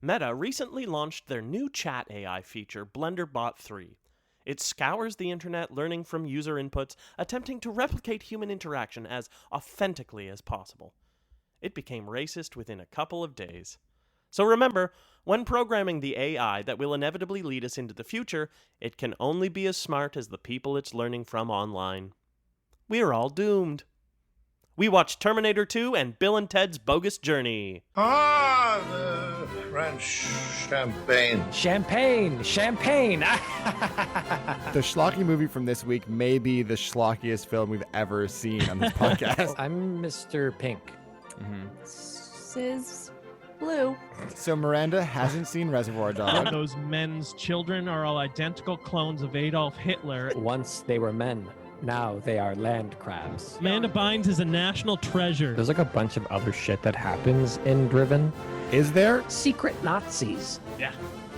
Meta recently launched their new chat AI feature, BlenderBot 3. It scours the internet, learning from user inputs, attempting to replicate human interaction as authentically as possible. It became racist within a couple of days. So remember, when programming the AI that will inevitably lead us into the future, it can only be as smart as the people it's learning from online. We're all doomed. We watched Terminator 2 and Bill and Ted's Bogus Journey. Ah, the French champagne. Champagne! The schlocky movie from this week may be the schlockiest film we've ever seen on this podcast. I'm Mr. Pink. Sis Blue. So Miranda hasn't seen Reservoir Dogs. Those men's children are all identical clones of Adolf Hitler. Once they were men, now they are land crabs. Amanda Bynes is a national treasure. There's like a bunch of other shit that happens in Driven. Is there? Secret Nazis. Yeah.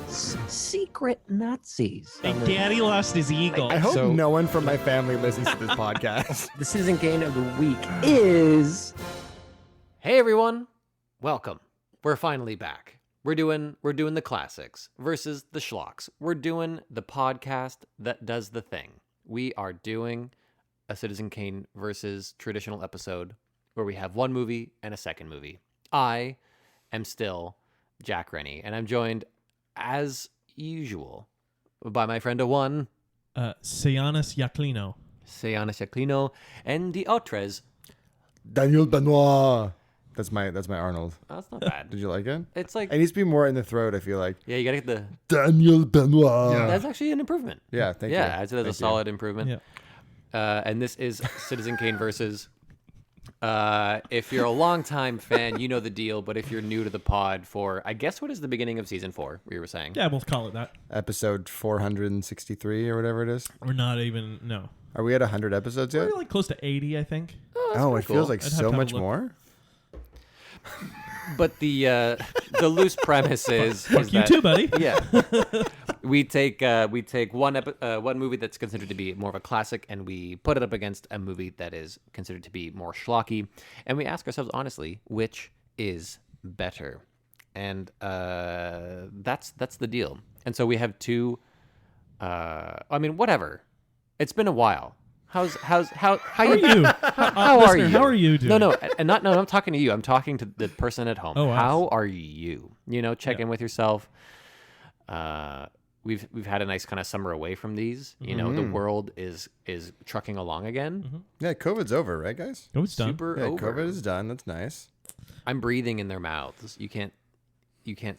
Secret Nazis. And Daddy lost his eagle. I hope So- no one from my family listens to this podcast. The Citizen Kane of the week is... Hey everyone, welcome. We're finally back. We're doing the classics versus the schlocks. We're doing the podcast that does the thing. We are doing a Citizen Kane versus traditional episode where we have one movie and a second movie. I am still Jack Rennie, and I'm joined, as usual, by my friend one, Seanis Yaklino. Seanis Yaklino, and the autres. Daniel Benoit. That's my Arnold. Oh, that's not bad. Did you like it? It's like, It needs to be more in the throat, I feel like. yeah, you gotta get the... Daniel Benoit. That's actually an improvement. Yeah, thank you. Yeah, I'd say that's a Thank you. solid improvement. Yeah. And this is Citizen Kane versus. If you're a longtime fan, you know the deal. But if you're new to the pod for, I guess, what is the beginning of season 4? We were saying. Yeah, we'll call it that. Episode 463 or whatever it is. We're not even, no. Are we at 100 episodes yet? We're like close to 80, I think. Oh, it feels like I'd have so to have a much look. more. But the loose premise is Fuck you that, too, buddy. Yeah, we take one movie that's considered to be more of a classic, and we put it up against a movie that is considered to be more schlocky, and we ask ourselves honestly, which is better, and that's the deal. And so we have two. I mean, whatever. It's been a while. How How are you? How are Listener, you? How are you doing? No, I'm talking to you. I'm talking to the person at home. Oh, us. How are you? Check Yeah. in with yourself. We've had a nice kind of summer away from these. The world is trucking along again. Yeah, COVID's over, right, guys? Oh, it's done. Super Yeah, over. COVID is done. That's nice. I'm breathing in their mouths. You can't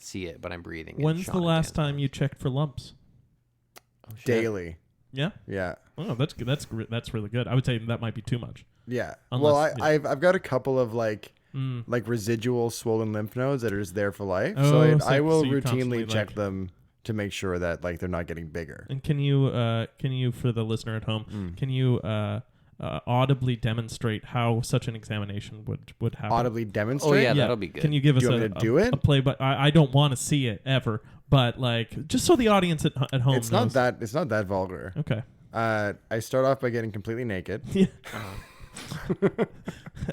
see it, but I'm breathing. in When's Sean the and last Dan's time mouth. you checked for lumps? Oh, shit. Daily. Yeah. Yeah. Oh, that's good. That's really good. I would say that might be too much. Yeah. Unless- well, I've got a couple of like residual swollen lymph nodes that are just there for life. Oh, So so- I will so you constantly, routinely check like- them to make sure that like they're not getting bigger. And can you for the listener at home, can you audibly demonstrate how such an examination would happen? Audibly Oh demonstrate. yeah, that'll be good. Can you give us Do you want me to do it? a play? But I don't want to see it ever. But like, just so the audience at home It's knows. not that vulgar. Okay. I start off by getting completely naked, Yeah.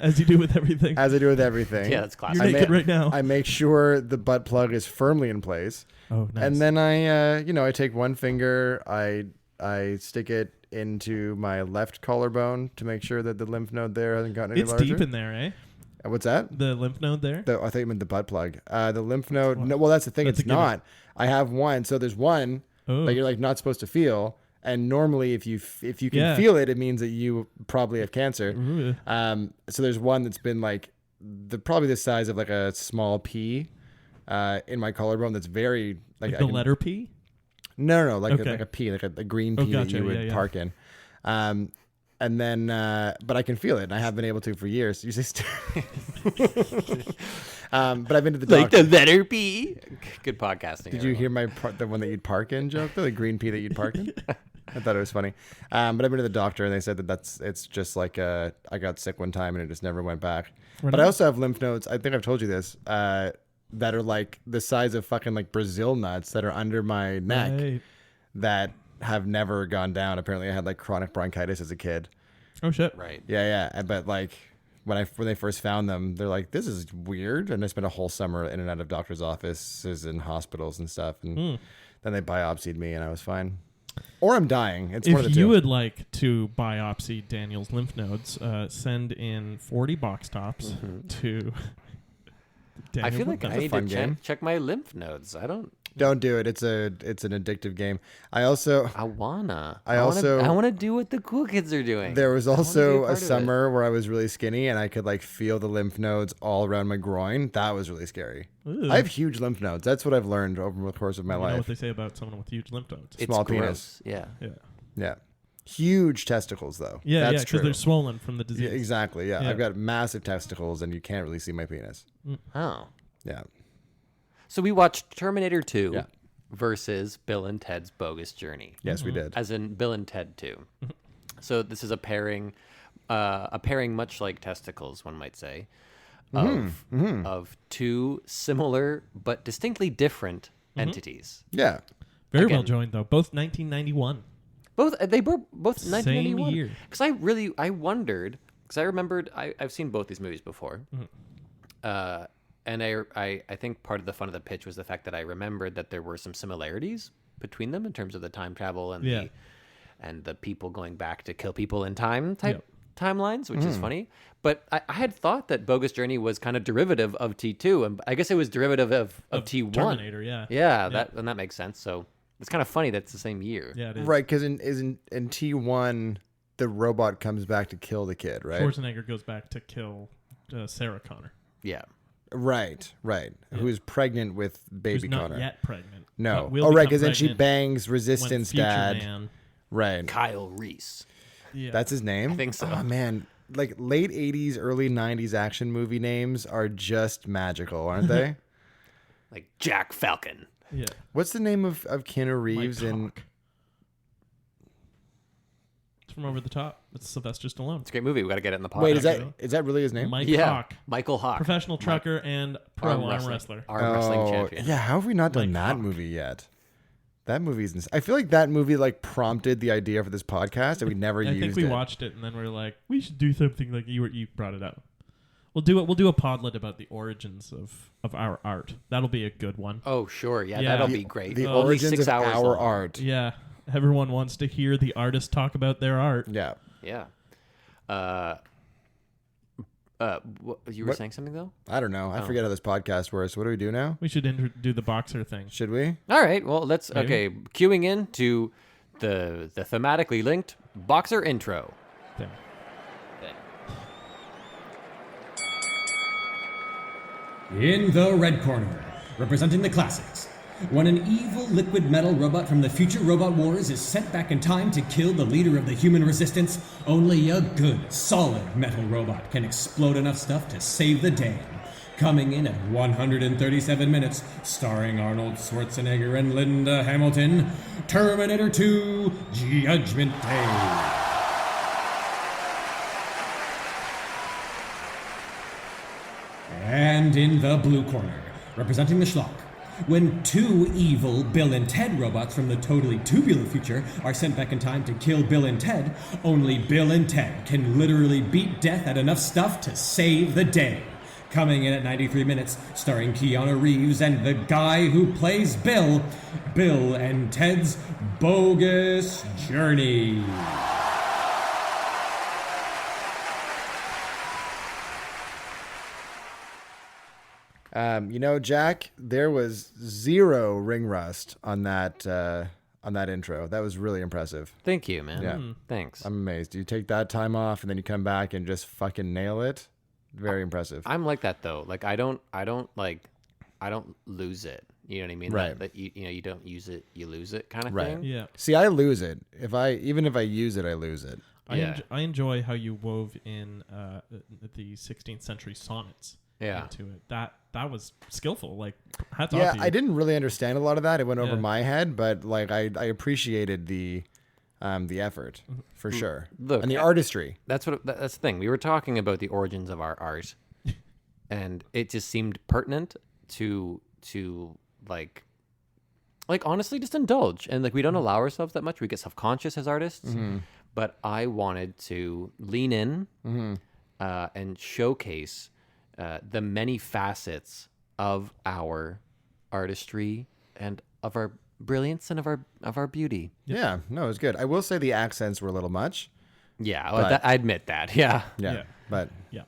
As you do with everything. as I do with everything. Yeah, that's classic. You're I naked ma- right now. I make sure the butt plug is firmly in place, Oh, nice. and then I take one finger, I stick it into my left collarbone to make sure that the lymph node there hasn't gotten any it's larger. deep in there, eh? What's that? The lymph node there. I thought you meant the butt plug. The lymph node. No, well, that's the thing. That's It's a given. not. I have one. So there's one Oh. that you're like not supposed to feel. And normally, if you can Yeah. feel it, it means that you probably have cancer. Ooh. So there's one that's been like probably the size of like a small pea in my collarbone. That's very like Like the letter P. No, like Okay. like a pea, like a green Oh, pea gotcha. that you would Yeah, yeah. park in. And then, but I can feel it, and I have been able to for years. You say, but I've been to the Like doctor. the letter P. Good podcasting. Did you hear the one that you'd park in joke though? The green pea that you'd park in? I thought it was funny. But I've been to the doctor and they said that it's just like I got sick one time and it just never went back. Right But on. I also have lymph nodes. I think I've told you this. That are like the size of fucking like Brazil nuts that are under my neck Right. that have never gone down. Apparently, I had like chronic bronchitis as a kid. Oh shit. Right. Yeah. But like when they first found them, they're like, this is weird. And I spent a whole summer in and out of doctors' offices and hospitals and stuff. And then they biopsied me and I was fine. Or I'm dying. It's one of the If two. you would like to biopsy Daniel's lymph nodes, send in 40 box tops to Daniel's I feel like lymph I nodes. need fun to game. check my lymph nodes. Don't do it. It's an addictive game. I also I wanna do what the cool kids are doing. there was I wanna be also part a of it. summer where I was really skinny and I could like feel the lymph nodes all around my groin. That was really scary. Ooh. I have huge lymph nodes. That's what I've learned over the course of my You know what life. they say about someone with huge lymph nodes. It's small gross. penis. Yeah. Yeah. Yeah. Huge testicles though. Yeah, That's because true. they're swollen from the disease. Yeah, exactly. Yeah. Yeah. I've got massive testicles and you can't really see my penis. Oh. Yeah. So we watched Terminator 2 Yeah. versus Bill and Ted's Bogus Journey. Yes, we did. As in Bill and Ted 2. So this is a pairing much like testicles, one might say, of two similar but distinctly different entities. Yeah. Very Again. well joined, though. Both 1991. Both 1991. year. Because I wondered, because I remembered I've seen both these movies before, and I think part of the fun of the pitch was the fact that I remembered that there were some similarities between them in terms of the time travel and Yeah. the people going back to kill people in time type timelines, which is funny. But I had thought that Bogus Journey was kind of derivative of T2, and I guess it was derivative of T1. Terminator, yeah. Yeah, that makes sense. So it's kind of funny that it's the same year. Yeah, it is. Right, because in T1, the robot comes back to kill the kid, right? Schwarzenegger goes back to kill Sarah Connor, Yeah. Right. Who's pregnant with baby who's not Connor. yet pregnant. No. but will Oh, right, become because then she pregnant bangs when Resistance Future dad. Man- Right. Kyle Reese. Yeah. That's his name? I think so. Oh, man. Like late 80s, early 90s action movie names are just magical, aren't they? Like Jack Falcon. yeah. What's the name of Keanu Mike Reeves in... Hawk. It's from Over the Top. It's Sylvester Stallone. It's a great movie. We got to get it in the podcast. Wait, is that really his name? Mike Yeah. Hawk, Michael Hawk. professional trucker and pro arm wrestler. Arm wrestling champion. Yeah, how have we not done Mike that Hawk. movie yet? That movie's... I feel like that movie like prompted the idea for this podcast and we never I used think we it. watched it and then we are like, we should do something like you brought it up. We'll do it. We'll do a podlet about the origins of our art. That'll be a good one. Oh, sure. Yeah, Yeah. that'll The- be great. The Only origins 6 of hours our long. art. Yeah, everyone wants to hear the artist talk about their art. Yeah. Yeah. You were saying something though? I don't know. I forget how this podcast works. What do we do now? We should do the boxer thing. Should we? All right. Well, let's Maybe. queuing in to the thematically linked boxer intro. Thing. In the red corner, representing the classics, when an evil liquid metal robot from the future Robot Wars is sent back in time to kill the leader of the human resistance, only a good, solid metal robot can explode enough stuff to save the day. Coming in at 137 minutes, starring Arnold Schwarzenegger and Linda Hamilton, Terminator 2 Judgment Day. And in the blue corner, representing the schlock, when two evil Bill and Ted robots from the totally tubular future are sent back in time to kill Bill and Ted, only Bill and Ted can literally beat death at enough stuff to save the day. Coming in at 93 minutes, starring Keanu Reeves and the guy who plays Bill, Bill and Ted's Bogus Journey. Jack, there was zero ring rust on that intro. That was really impressive. Thank you, man. Yeah. Thanks. I'm amazed. You take that time off and then you come back and just fucking nail it. Very impressive. I'm like that though. Like I don't lose it. You know what I mean? Right. That you don't use it, you lose it kind of Right. thing. Yeah. See, I lose it. Even if I use it, I lose it. Yeah. I enjoy how you wove in the 16th century sonnets Yeah. into it. That was skillful. Like, hats Yeah, off to you. I didn't really understand a lot of that. It went over Yeah. my head, but like I appreciated the effort for sure. Look, and the artistry. That's the thing. We were talking about the origins of our art, and it just seemed pertinent to like honestly just indulge. And like we don't allow ourselves that much. We get self-conscious as artists. But I wanted to lean in and showcase the many facets of our artistry and of our brilliance and of our beauty. Yeah, no, it was good. I will say the accents were a little much. Yeah, But- I admit that. Yeah. Yeah, but Yeah.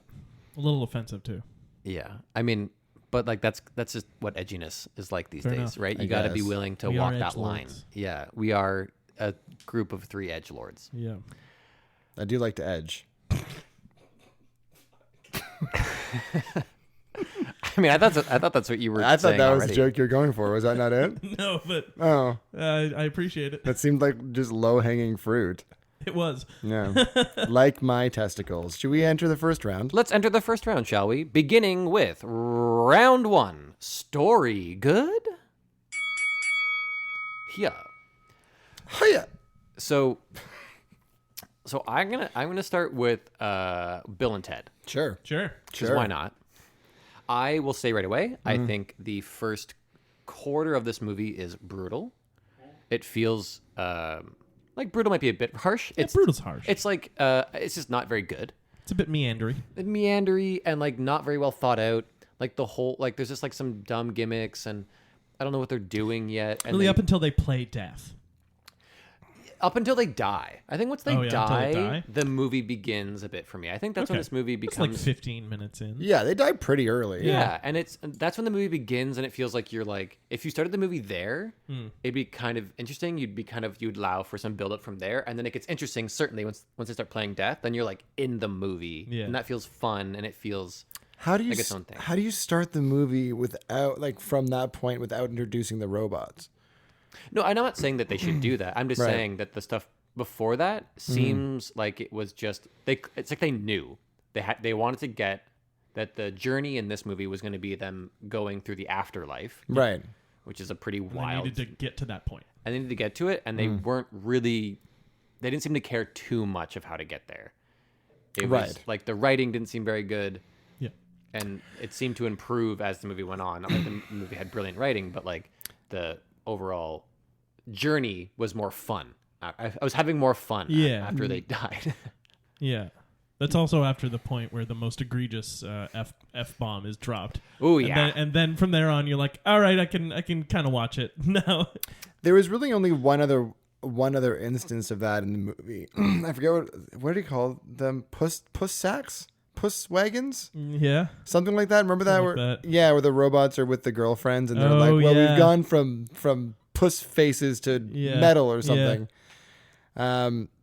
A little offensive too. Yeah. I mean, but like that's just what edginess is like these Fair days, enough. right? I You got to be guess. willing to We are walk that line. edgelords. Yeah, we are a group of 3 edgelords. Yeah. I do like to edge. I mean, I thought that's what you were I thought saying that was already. the joke you're going for. Was that not it? No, but Oh, I appreciate it. that seemed like just low-hanging fruit. It was. Yeah, like my testicles. Should we enter the first round? Let's enter the first round, shall we? Beginning with round 1. Story good? Yeah. Hiya. So I'm gonna start with Bill and Ted. Sure. Sure. 'Cause why not? I will say right away, I think the first quarter of this movie is brutal. It feels like brutal might be a bit harsh. Yeah, brutal's harsh. It's like it's just not very good. It's a bit meandery. Meandery and like not very well thought out. Like the whole like there's just like some dumb gimmicks and I don't know what they're doing yet. And Really, they- up until they play death. up until they die. I think once they, Oh, yeah, until they die, die? the movie begins a bit for me. I think that's when Okay. this movie It's becomes like 15 minutes in. Yeah, they died pretty early. Yeah, and that's when the movie begins, and it feels like you're like if you started the movie there, Hmm. it'd be kind of interesting. You'd allow for some build up from there, and then it gets interesting. Certainly, once they start playing death, then you're like in the movie, Yeah. and that feels fun, and it feels How do you like its own thing. how do you start the movie without like from that point without introducing the robots? no. I'm not saying that they should do that. I'm just Right. saying that the stuff before that seems like it was just It's like they knew they wanted to get that the journey in this movie was going to be them going through the afterlife, Right. which is a pretty They wild. needed to get to that point. And they needed to get to it, and they weren't really. They didn't seem to care too much of how to get there. It was Right. like the writing didn't seem very good, Yeah. and it seemed to improve as the movie went on. Not like the movie had brilliant writing, but like the overall journey was more fun. I was having more fun Yeah. after they died. Yeah. That's also after the point where the most egregious F bomb is dropped. Oh And yeah, then, and then from there on, you're like, all right, I can kind of watch it now. There was really only one other instance of that in the movie. I forget what do you call them? Puss sacks? Puss wagons? Yeah. Something like that. Remember that? Something Where, like that. Yeah, where the robots are with the girlfriends and they're Oh, like, well, yeah. we've gone from puss faces to Yeah. metal or Yeah. something.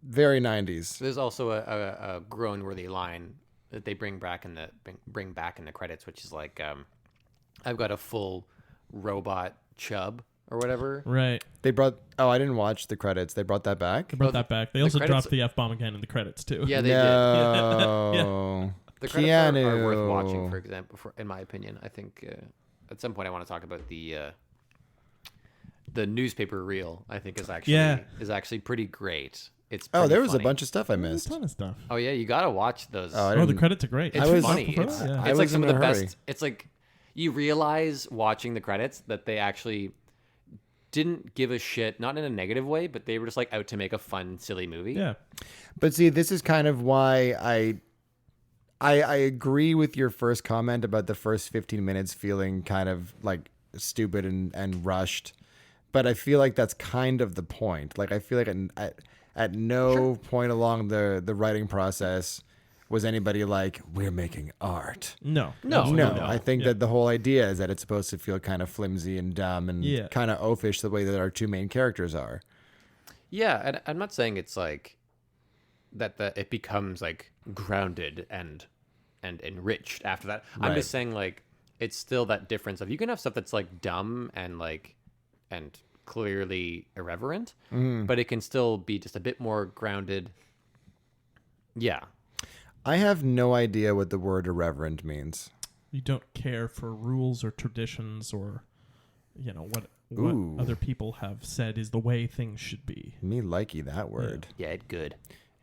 Very 90s. there's also a groan-worthy line that they bring back in the credits, which is like, I've got a full robot chub or whatever. Right. They brought. Oh, I didn't watch the credits. They brought that back. They brought that back. They also credits- dropped the F bomb again in the credits, too. Yeah, they did. No. The credits are worth Keanu. watching, for example, in my opinion. I think at some point I want to talk about the newspaper reel. I think is actually pretty great. It's Oh, pretty there was funny. a bunch of stuff I There's missed. a ton of stuff. Oh yeah, you gotta watch those. Oh, I Oh, the didn't- credits are great. it's I was- funny. Yeah. It's, I it's was like some in of the a hurry. best. It's like you realize watching the credits that they actually didn't give a shit, not in a negative way, but they were just like out to make a fun, silly movie. Yeah. But see, this is kind of why I agree with your first comment about the first 15 minutes feeling kind of like stupid and rushed. But I feel like that's kind of the point. Like I feel like at no point along the writing process was anybody like, we're making art. No. No. Absolutely No, not. I think Yeah. that the whole idea is that it's supposed to feel kind of flimsy and dumb and Yeah. kind of oafish the way that our two main characters are. Yeah, and I'm not saying it's like that it becomes like grounded and enriched after that. I'm Right. just saying like it's still that difference of you can have stuff that's like dumb and like and clearly irreverent, but it can still be just a bit more grounded. Yeah. I have no idea what the word irreverent means. You don't care for rules or traditions or, what Ooh. other people have said is the way things should be. Me likey that word. Yeah, it good.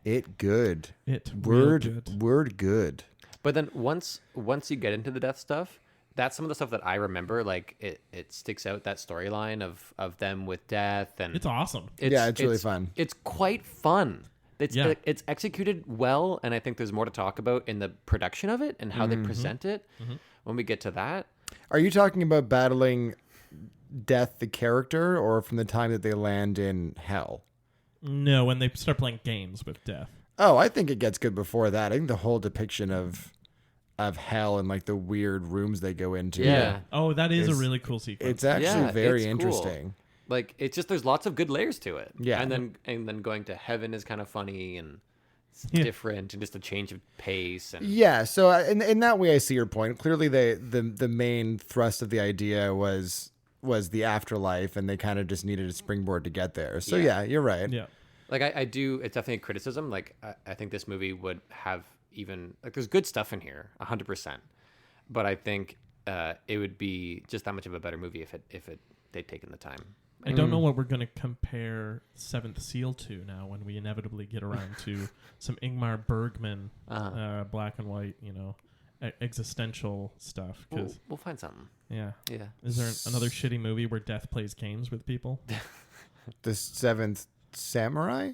It good. It real Word good. word good. But then once you get into the death stuff, that's some of the stuff that I remember. Like it sticks out, that storyline of them with death, and It's awesome. Yeah, it's really fun. It's quite fun. It's executed well, and I think there's more to talk about in the production of it and how they present it when we get to that. Are you talking about battling Death, the character, or from the time that they land in hell? No, when they start playing games with death. Oh, I think it gets good before that. I think the whole depiction of hell and like the weird rooms they go into. Yeah. Oh, that is a really cool sequence. It's actually very it's cool. interesting. Like, it's just, there's lots of good layers to it. Yeah. And then going to heaven is kind of funny and it's different and just a change of pace. And Yeah, so in that way, I see your point. Clearly, the main thrust of the idea was the afterlife, and they kind of just needed a springboard to get there. So yeah, you're right. Yeah. like, I do, it's definitely a criticism. Like, I think this movie would have even, like, there's good stuff in here, 100%. But I think it would be just that much of a better movie if they'd taken the time. I don't know what we're going to compare Seventh Seal to now when we inevitably get around to some Ingmar Bergman, black and white, existential stuff. Cause, We'll find something. yeah. Yeah. Is there another shitty movie where death plays games with people? The Seventh Samurai?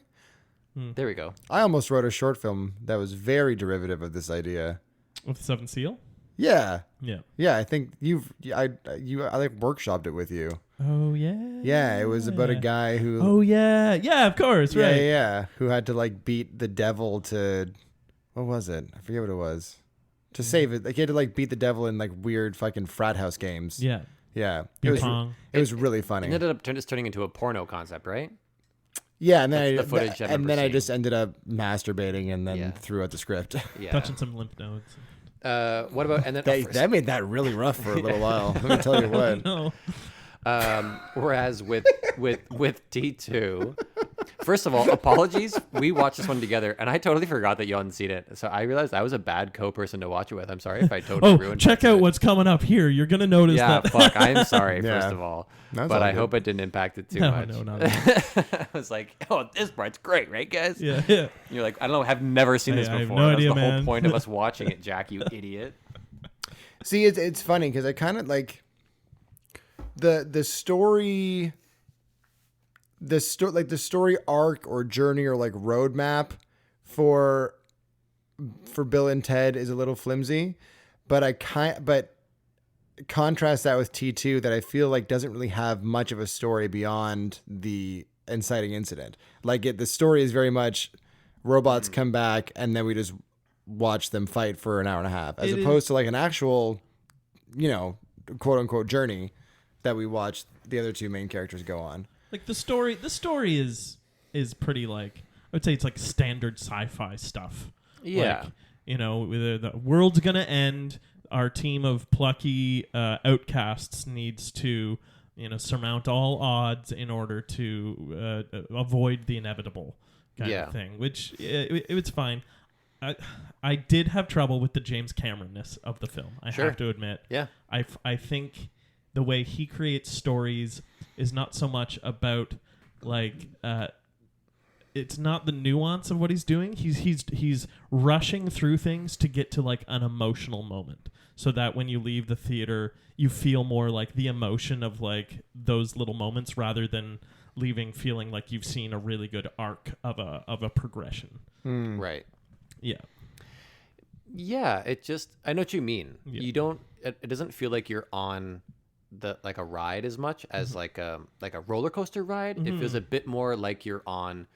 There we go. I almost wrote a short film that was very derivative of this idea. With the Seventh Seal? Yeah. Yeah. I think I like workshopped it with you. Oh, yeah. Yeah, it was about a guy who. Oh, yeah. Yeah, of course, yeah, right. yeah, who had to like beat the devil to, what was it? I forget what it was. To save it, like he had to like beat the devil in like weird fucking frat house games. Yeah. Yeah, Ping pong. It was really funny. It ended up just turning into a porno concept, right? Yeah, and then That's the footage I've ever I seen. just ended up masturbating and then Yeah. threw out the script. Yeah. Touching some lymph nodes. What about, and then that made that really rough for a little while. Let me tell you what. No. whereas with T2, first of all, apologies. We watched this one together, and I totally forgot that you hadn't seen it. So I realized I was a bad co-person to watch it with. I'm sorry if I totally ruined. Check it. out what's coming up here. You're gonna notice Yeah, that. fuck. I'm sorry. Yeah. First of all, That's but all I good. hope it didn't impact it too No, much. no, not at I was like, oh, this part's great, right, guys? Yeah, yeah. You're like, I don't know, I've never seen this I have before. no That's idea, the whole man. point of us watching it, Jack. You idiot. See, it's funny because I kind of like the story arc or journey or like roadmap for Bill and Ted is a little flimsy, but contrast that with T2 that I feel like doesn't really have much of a story beyond the inciting incident. Like the story is very much robots come back and then we just watch them fight for an hour and a half, as opposed to like an actual, quote unquote journey that we watch the other two main characters go on. Like the story is pretty, like, I would say it's like standard sci-fi stuff. Yeah. Like, the world's gonna end. Our team of plucky outcasts needs to, surmount all odds in order to avoid the inevitable kind of thing. Which it's fine. I did have trouble with the James Cameron-ness of the film. I have to admit. Yeah. I think the way he creates stories is not so much about like it's not the nuance of what he's doing. He's rushing through things to get to like an emotional moment, so that when you leave the theater, you feel more like the emotion of like those little moments rather than leaving feeling like you've seen a really good arc of a progression. Right. Yeah. Yeah, it just, I know what you mean. Yeah. You don't, it doesn't feel like you're on like a ride as much as like a roller coaster ride. It feels a bit more like you're on,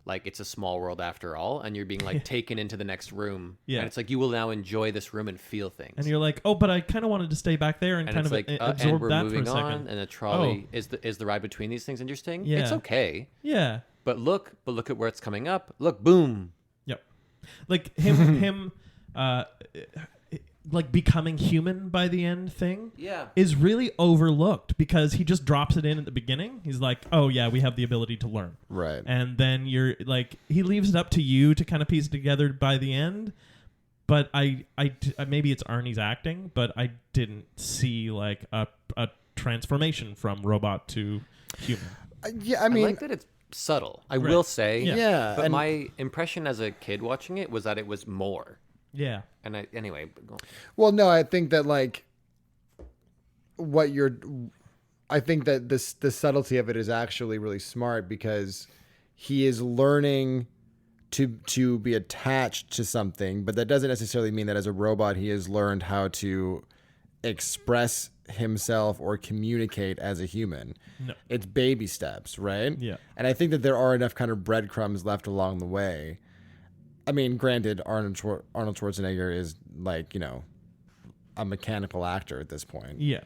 like, it's a small world after all, and you're being like taken into the next room. Yeah. And it's like you will now enjoy this room and feel things. And you're like, oh, but I kind of wanted to stay back there and And kind it's of like, absorb and we're that moving for a second. on, and the trolley is the ride between these things interesting. Yeah. It's okay, Yeah. but look at where it's coming up. Look, boom. Yep. Like him like becoming human by the end thing is really overlooked because he just drops it in at the beginning. He's like, oh yeah, we have the ability to learn. Right. And then you're like, he leaves it up to you to kind of piece it together by the end. But I maybe it's Arnie's acting, but I didn't see like a transformation from robot to human. Yeah, I mean, I like that it's subtle. I will say. Yeah, But and- my impression as a kid watching it was that it was more. Yeah. And well, no, I think that like I think that the subtlety of it is actually really smart because he is learning to be attached to something, but that doesn't necessarily mean that as a robot he has learned how to express himself or communicate as a human. No. It's baby steps, right? Yeah. And I think that there are enough kind of breadcrumbs left along the way. I mean, granted, Arnold Schwarzenegger is like, you know, a mechanical actor at this point. Yeah.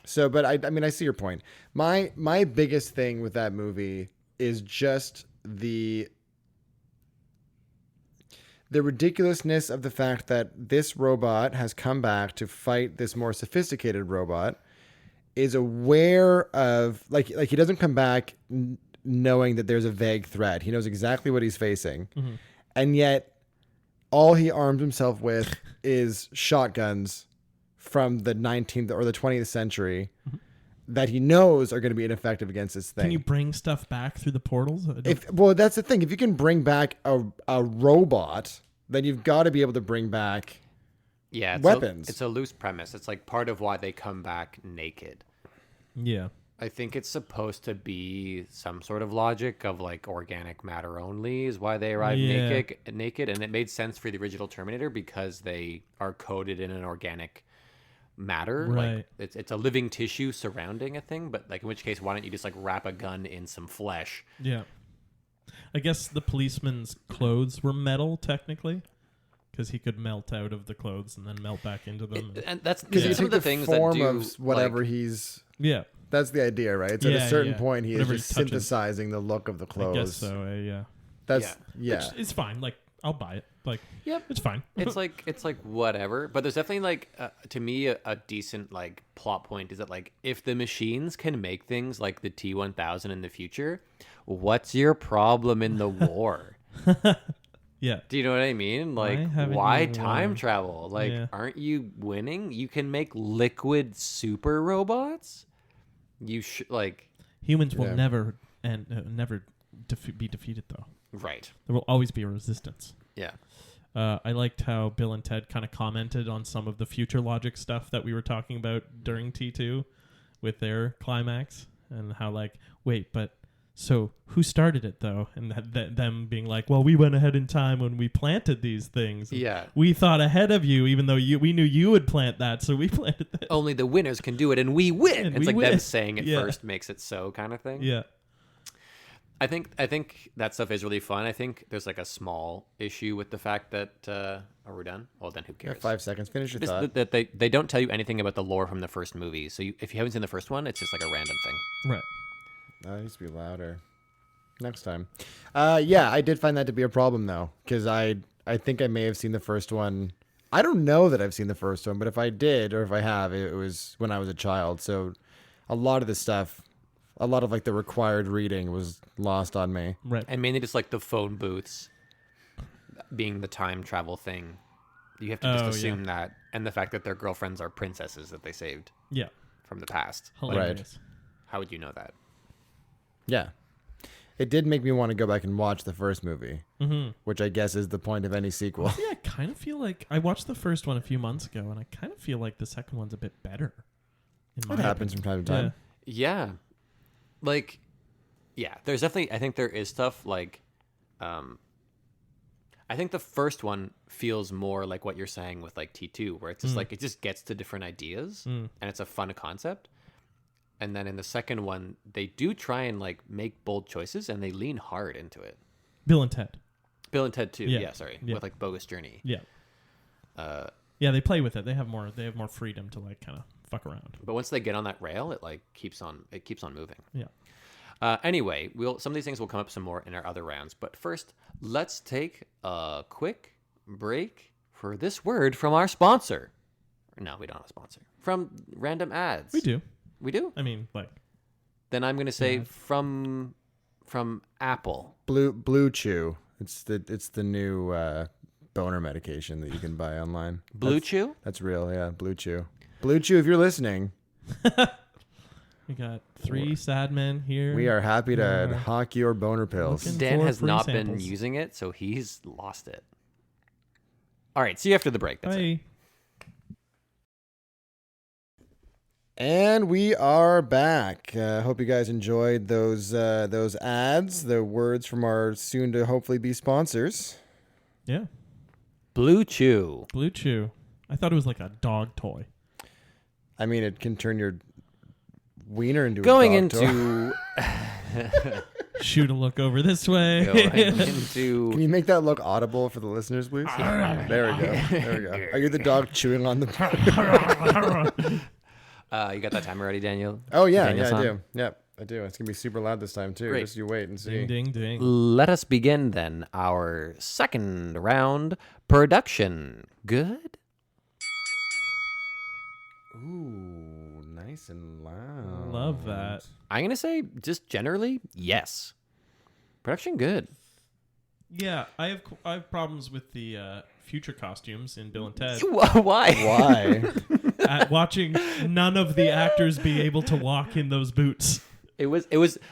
So, but I mean, I see your point. My biggest thing with that movie is just the ridiculousness of the fact that this robot has come back to fight this more sophisticated robot, is aware of like he doesn't come back knowing that there's a vague threat. He knows exactly what he's facing, and yet all he armed himself with is shotguns from the 19th or the 20th century that he knows are going to be ineffective against this thing. Can you bring stuff back through the portals? Well, that's the thing. If you can bring back a robot, then you've got to be able to bring back weapons. It's a loose premise. It's like part of why they come back naked. Yeah. I think it's supposed to be some sort of logic of like organic matter only is why they arrive naked, and it made sense for the original Terminator because they are coded in an organic matter. Right. Like it's a living tissue surrounding a thing, but like in which case, why don't you just like wrap a gun in some flesh? Yeah. I guess the policeman's clothes were metal technically, because he could melt out of the clothes and then melt back into them. And that's Because you some take of the the things form that do of whatever like, he's. Yeah. That's the idea, right? So at Yeah, a certain yeah. point, he Whatever is just he touches. synthesizing the look of the clothes. I guess so. Yeah. That's yeah. Which is fine. Like I'll buy it. Like Yep. it's fine. it's like whatever, but there's definitely like to me a decent like plot point is that like if the machines can make things like the T-1000 in the future, what's your problem in the war? Yeah. Do you know what I mean? Like haven't why you time won? travel? Like Yeah. aren't you winning? You can make liquid super robots. You should like Humans will Yeah. never be defeated though. right. There will always be a resistance. Yeah. I liked how Bill and Ted kind of commented on some of the future logic stuff that we were talking about during T2 with their climax, and how like, wait, but so who started it though? And them being like, well, we went ahead in time when we planted these things. Yeah. We thought ahead of you, even though we knew you would plant that, so we planted that. Only the winners can do it and we win. And it's we like win. them saying it Yeah. first makes it so kind of thing. Yeah. I think that stuff is really fun. I think there's like a small issue with the fact that are we done? Well, then who You cares? got 5 seconds. Finish your Just thought. that they don't tell you anything about the lore from the first movie. So if you haven't seen the first one, it's just like a random thing. Right. That needs to be louder. Next time. Yeah, I did find that to be a problem though, because I think I may have seen the first one. I don't know that I've seen the first one, but if I did or if I have, it was when I was a child. So a lot of the stuff, a lot of like the required reading was lost on me. Right. And mainly just like the phone booths being the time travel thing. You have to just Oh, assume that, and the fact that their girlfriends are princesses that they saved Yeah. from the past. Like, Hilarious. how would you know that? Yeah. It did make me want to go back and watch the first movie, which I guess is the point of any sequel. Yeah, I kind of feel like I watched the first one a few months ago, and I kind of feel like the second one's a bit better. In my It happens from time to time. Yeah. Yeah. Like, yeah, there's definitely, I think there is stuff like, I think the first one feels more like what you're saying with like T2, where it's just like, it just gets to different ideas and it's a fun concept. And then in the second one, they do try and like make bold choices and they lean hard into it. Bill and Ted. Bill and Ted too. Yeah. Yeah, sorry. Yeah. With like Bogus Journey. Yeah. Yeah, they play with it. They have more freedom to like kind of fuck around. But once they get on that rail, it like keeps on moving. Yeah. Anyway, some of these things will come up some more in our other rounds. But first, let's take a quick break for this word from our sponsor. No, we don't have a sponsor. From random ads. We do. We do? I mean, like, Then I'm going to say Yeah. from Apple. Blue Chew. It's the new boner medication that you can buy online. Blue Chew? That's real, yeah. Blue Chew. Blue Chew, if you're listening, we got 3 sad men here. we are happy to Yeah. hawk your boner pills. Looking Dan for has free not been samples. using it, so he's lost it. All right, see you after the break. That's it. Bye. And we are back. Hope you guys enjoyed those ads, the words from our soon to hopefully be sponsors. Yeah. Blue Chew. Blue Chew. I thought it was like a dog toy. I mean, it can turn your wiener into Going a dog toy. into Shoot a look over this way. going into Can you make that look audible for the listeners, please? There we go. There we go. Are you the dog chewing on the? you got that timer ready, Daniel? Oh yeah, Daniel-san? I do. Yep, I do. It's gonna be super loud this time too. Great. Just you wait and see. Ding, ding, ding. Let us begin then our second round. Production. Good? Ooh, nice and loud. Love that. I'm going to say just generally, yes. Production good. Yeah, I have problems with the future costumes in Bill and Ted. Why? Why? At watching none of the actors be able to walk in those boots.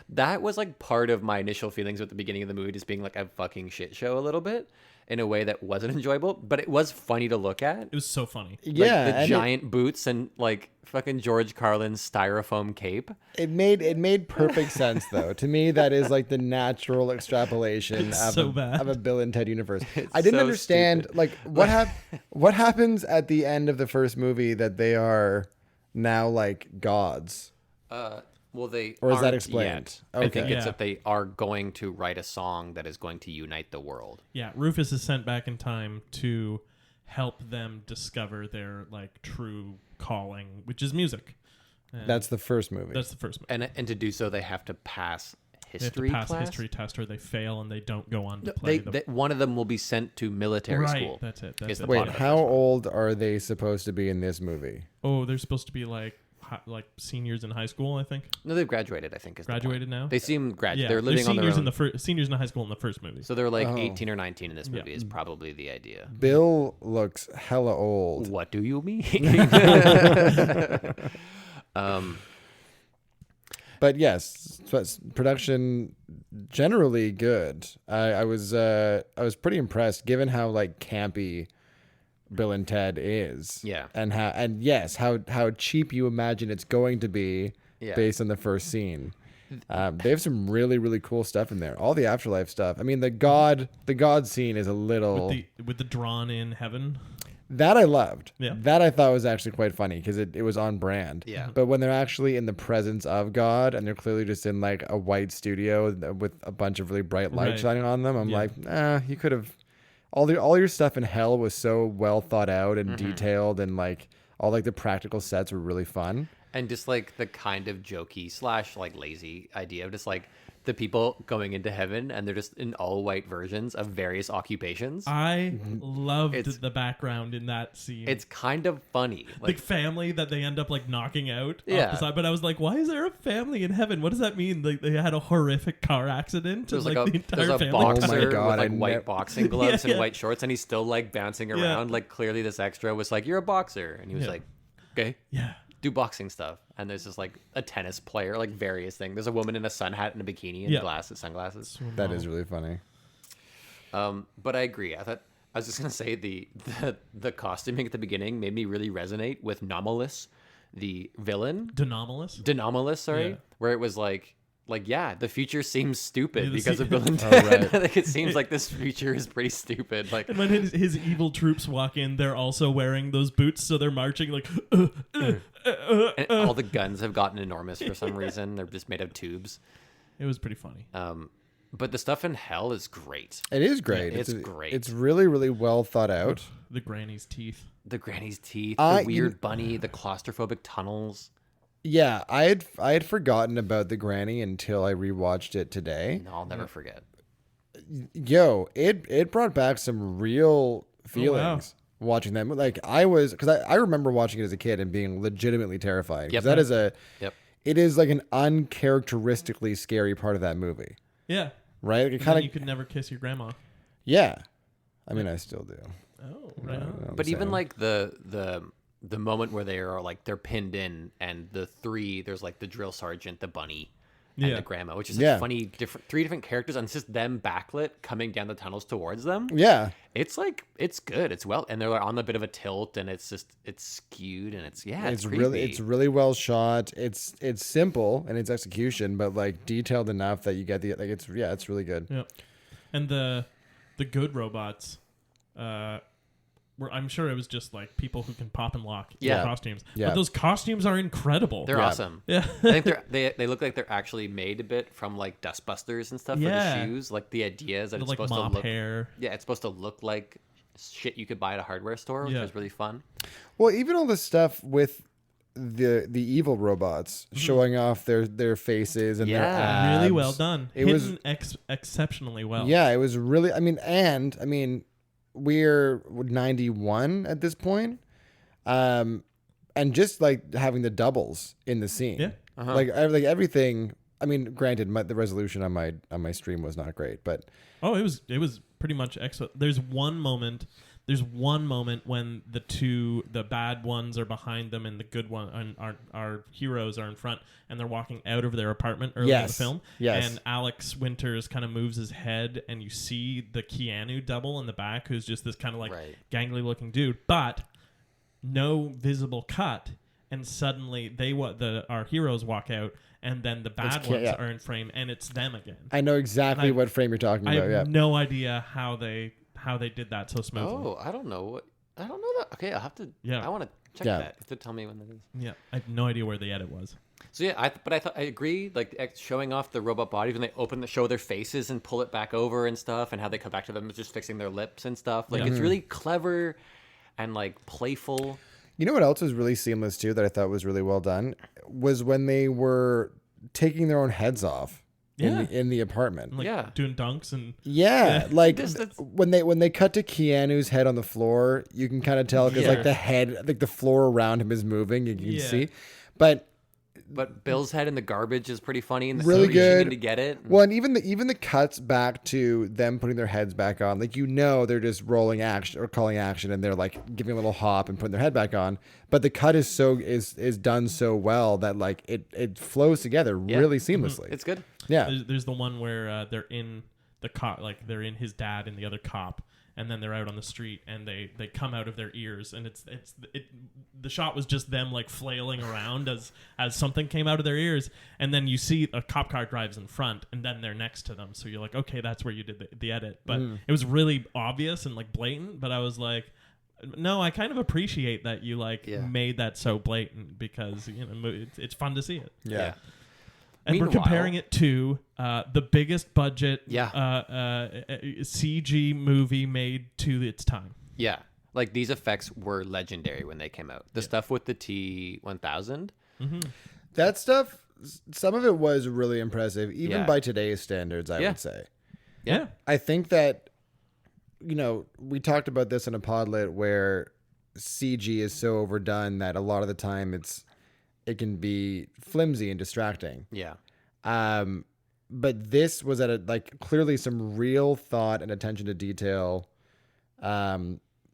That was like part of my initial feelings at the beginning of the movie, just being like a fucking shit show a little bit in a way that wasn't enjoyable, but it was funny to look at. It was so funny. Yeah, Like the and giant boots and like fucking George Carlin's styrofoam cape. it made perfect sense though. To me, that is like the natural extrapolation It's of so bad. of a Bill and Ted universe. I didn't so understand stupid. like what happens at the end of the first movie that they are now like gods. Well, they Or is that aren't explained? yet. I think Okay. it's Yeah. that they are going to write a song that is going to unite the world. Yeah, Rufus is sent back in time to help them discover their like true calling, which is music. And That's the first movie. that's the first movie. And to do so, they have to pass They have to history pass a class. history test, or they fail and they don't go on to play They, one of them will be sent to military right. school. That's it. is That's the it. plot Wait, of the how first one. old are they supposed to be in this movie? Oh, they're supposed to be like seniors in high school, I think. No, they've graduated. I think is the point. Graduated now. They seem graduate. Yeah, They're living on their seniors own. in the seniors in high school in the first movie. So they're like Oh. 18 or 19 in this movie Yeah. is probably the idea. Bill looks hella old. What do you mean? But yes, production generally good. I was pretty impressed given how like campy Bill and Ted is. Yeah. And how cheap you imagine it's going to be Yeah. based on the first scene. They have some really, really cool stuff in there. All the afterlife stuff. I mean, the god scene is a little with the drawn in heaven. that I loved. Yeah. That I thought was actually quite funny because it was on brand. Yeah. But when they're actually in the presence of God and they're clearly just in like a white studio with a bunch of really bright light Right. shining on them, I'm Yeah. like, you could have all your stuff in hell was so well thought out and detailed, and like all like the practical sets were really fun. And just like the kind of jokey / like lazy idea of just like the people going into heaven and they're just in all white versions of various occupations. I loved It's- the background in that scene. It's kind of funny. the Like family that they end up like knocking out. off Yeah. the side. But I was like, why is there a family in heaven? What does that mean? Like they had a horrific car accident. there's and, like the a entire there's a family. boxer Oh my God, with like I white nev- boxing gloves Yeah. and white shorts, and he's still like bouncing Yeah. around. Like clearly, this extra was like, "You're a boxer," and he was Yeah. like, "Okay, Yeah. do boxing stuff." And there's just like a tennis player, like various things. There's a woman in a sun hat and a bikini and Yeah. sunglasses. That is really funny. But I agree. I was just gonna say the costuming at the beginning made me really resonate with Nomalus, the villain. Denomalous. Sorry, Yeah. where it was like yeah, the future seems stupid Yeah, the because se- of Bill and Oh, Ted. right. Like, it seems like this future is pretty stupid. Like And when his evil troops walk in, they're also wearing those boots, so they're marching like. and all the guns have gotten enormous for some reason. They're just made of tubes. It was pretty funny. But the stuff in hell is great. It is great. it's great. It's really, really well thought out. The granny's teeth. The granny's teeth, I- the weird bunny, the claustrophobic tunnels. Yeah, I had forgotten about the granny until I rewatched it today. No, I'll never forget. Yo, it brought back some real feelings watching that. Like because I remember watching it as a kid and being legitimately terrified. Yep. Because that is Yep. it is like an uncharacteristically scary part of that movie, Yeah. right? Like it And kind you of, could never kiss your grandma. yeah. I mean, I still do. Oh, right. on. But even like the moment where they are like they're pinned in and there's like the drill sergeant, the bunny, and Yeah. the grandma, which is such Yeah. funny, three different characters, and it's just them backlit coming down the tunnels towards them. Yeah. It's like it's good. It's well, and they're on a bit of a tilt, and it's skewed, and it's Really well shot. It's simple in its execution, but like detailed enough that you get it's really good. Yeah. And the good robots, I'm sure it was just like people who can pop and lock Yeah. costumes. Yeah. But those costumes are incredible. They're awesome. Yeah. I think they look like they're actually made a bit from like Dustbusters and stuff Yeah. for the shoes. Like the idea is that The, it's like supposed mop to look. hair. Yeah, it's supposed to look like shit you could buy at a hardware store, which Yeah. is really fun. Well, even all the stuff with the evil robots showing off their faces and their Yeah. Really abs. well done. It was Hidden exceptionally well. Yeah, it was really. I mean, we're 91 at this point, and just like having the doubles in the scene. Yeah. Like everything. I mean, granted, the resolution on my stream was not great, but Oh, it was pretty much excellent. There's one moment when the bad ones are behind them and the good one and our heroes are in front, and they're walking out of their apartment early in the film. Yes. And Alex Winters kind of moves his head, and you see the Keanu double in the back, who's just this kind of like Right. gangly looking dude, but no visible cut. And suddenly our heroes walk out, and then the bad ones yeah. are in frame, and it's them again. I know exactly I- what frame you're talking I about. have Yeah. no idea how they did that so smoothly. Oh, I don't know that. Okay, I'll have to. Yeah. I want to check Yeah. that. You have to tell me when that is. Yeah, I have no idea where the edit was. So yeah, I agree. Like showing off the robot bodies when they show their faces and pull it back over and stuff, and how they come back to them just fixing their lips and stuff. Like Yeah. it's really clever and like playful. You know what else was really seamless too that I thought was really well done was when they were taking their own heads off Yeah. in the apartment. Like Yeah. doing dunks and Yeah, like That's- when they cut to Keanu's head on the floor, you can kind of tell because Yeah. like the head, like the floor around him is moving. You can Yeah. see, but Bill's head in the garbage is pretty funny. And Really reaching good. in to get it. well, and even the cuts back to them putting their heads back on, like they're just rolling action or calling action, and they're like giving a little hop and putting their head back on. But the cut is done so well that like it flows together Yeah. really seamlessly. It's good. Yeah, there's the one where they're in the cop, like they're in his dad and the other cop, and then they're out on the street and they come out of their ears, and the shot was just them like flailing around as something came out of their ears, and then you see a cop car drives in front, and then they're next to them, so you're like, okay, that's where you did the edit. But it was really obvious and like blatant, but I was like, no, I kind of appreciate that you like Yeah. made that so blatant, because it's fun to see it. yeah. And we're Meanwhile- comparing it to the biggest budget Yeah. CG movie made to its time. Yeah. Like these effects were legendary when they came out. The stuff with the T-1000. That stuff, some of it was really impressive, even Yeah. by today's standards, I Yeah. would say. Yeah. I think that, we talked about this in a podlet where CG is so overdone that a lot of the time it can be flimsy and distracting. Yeah. But this was clearly some real thought and attention to detail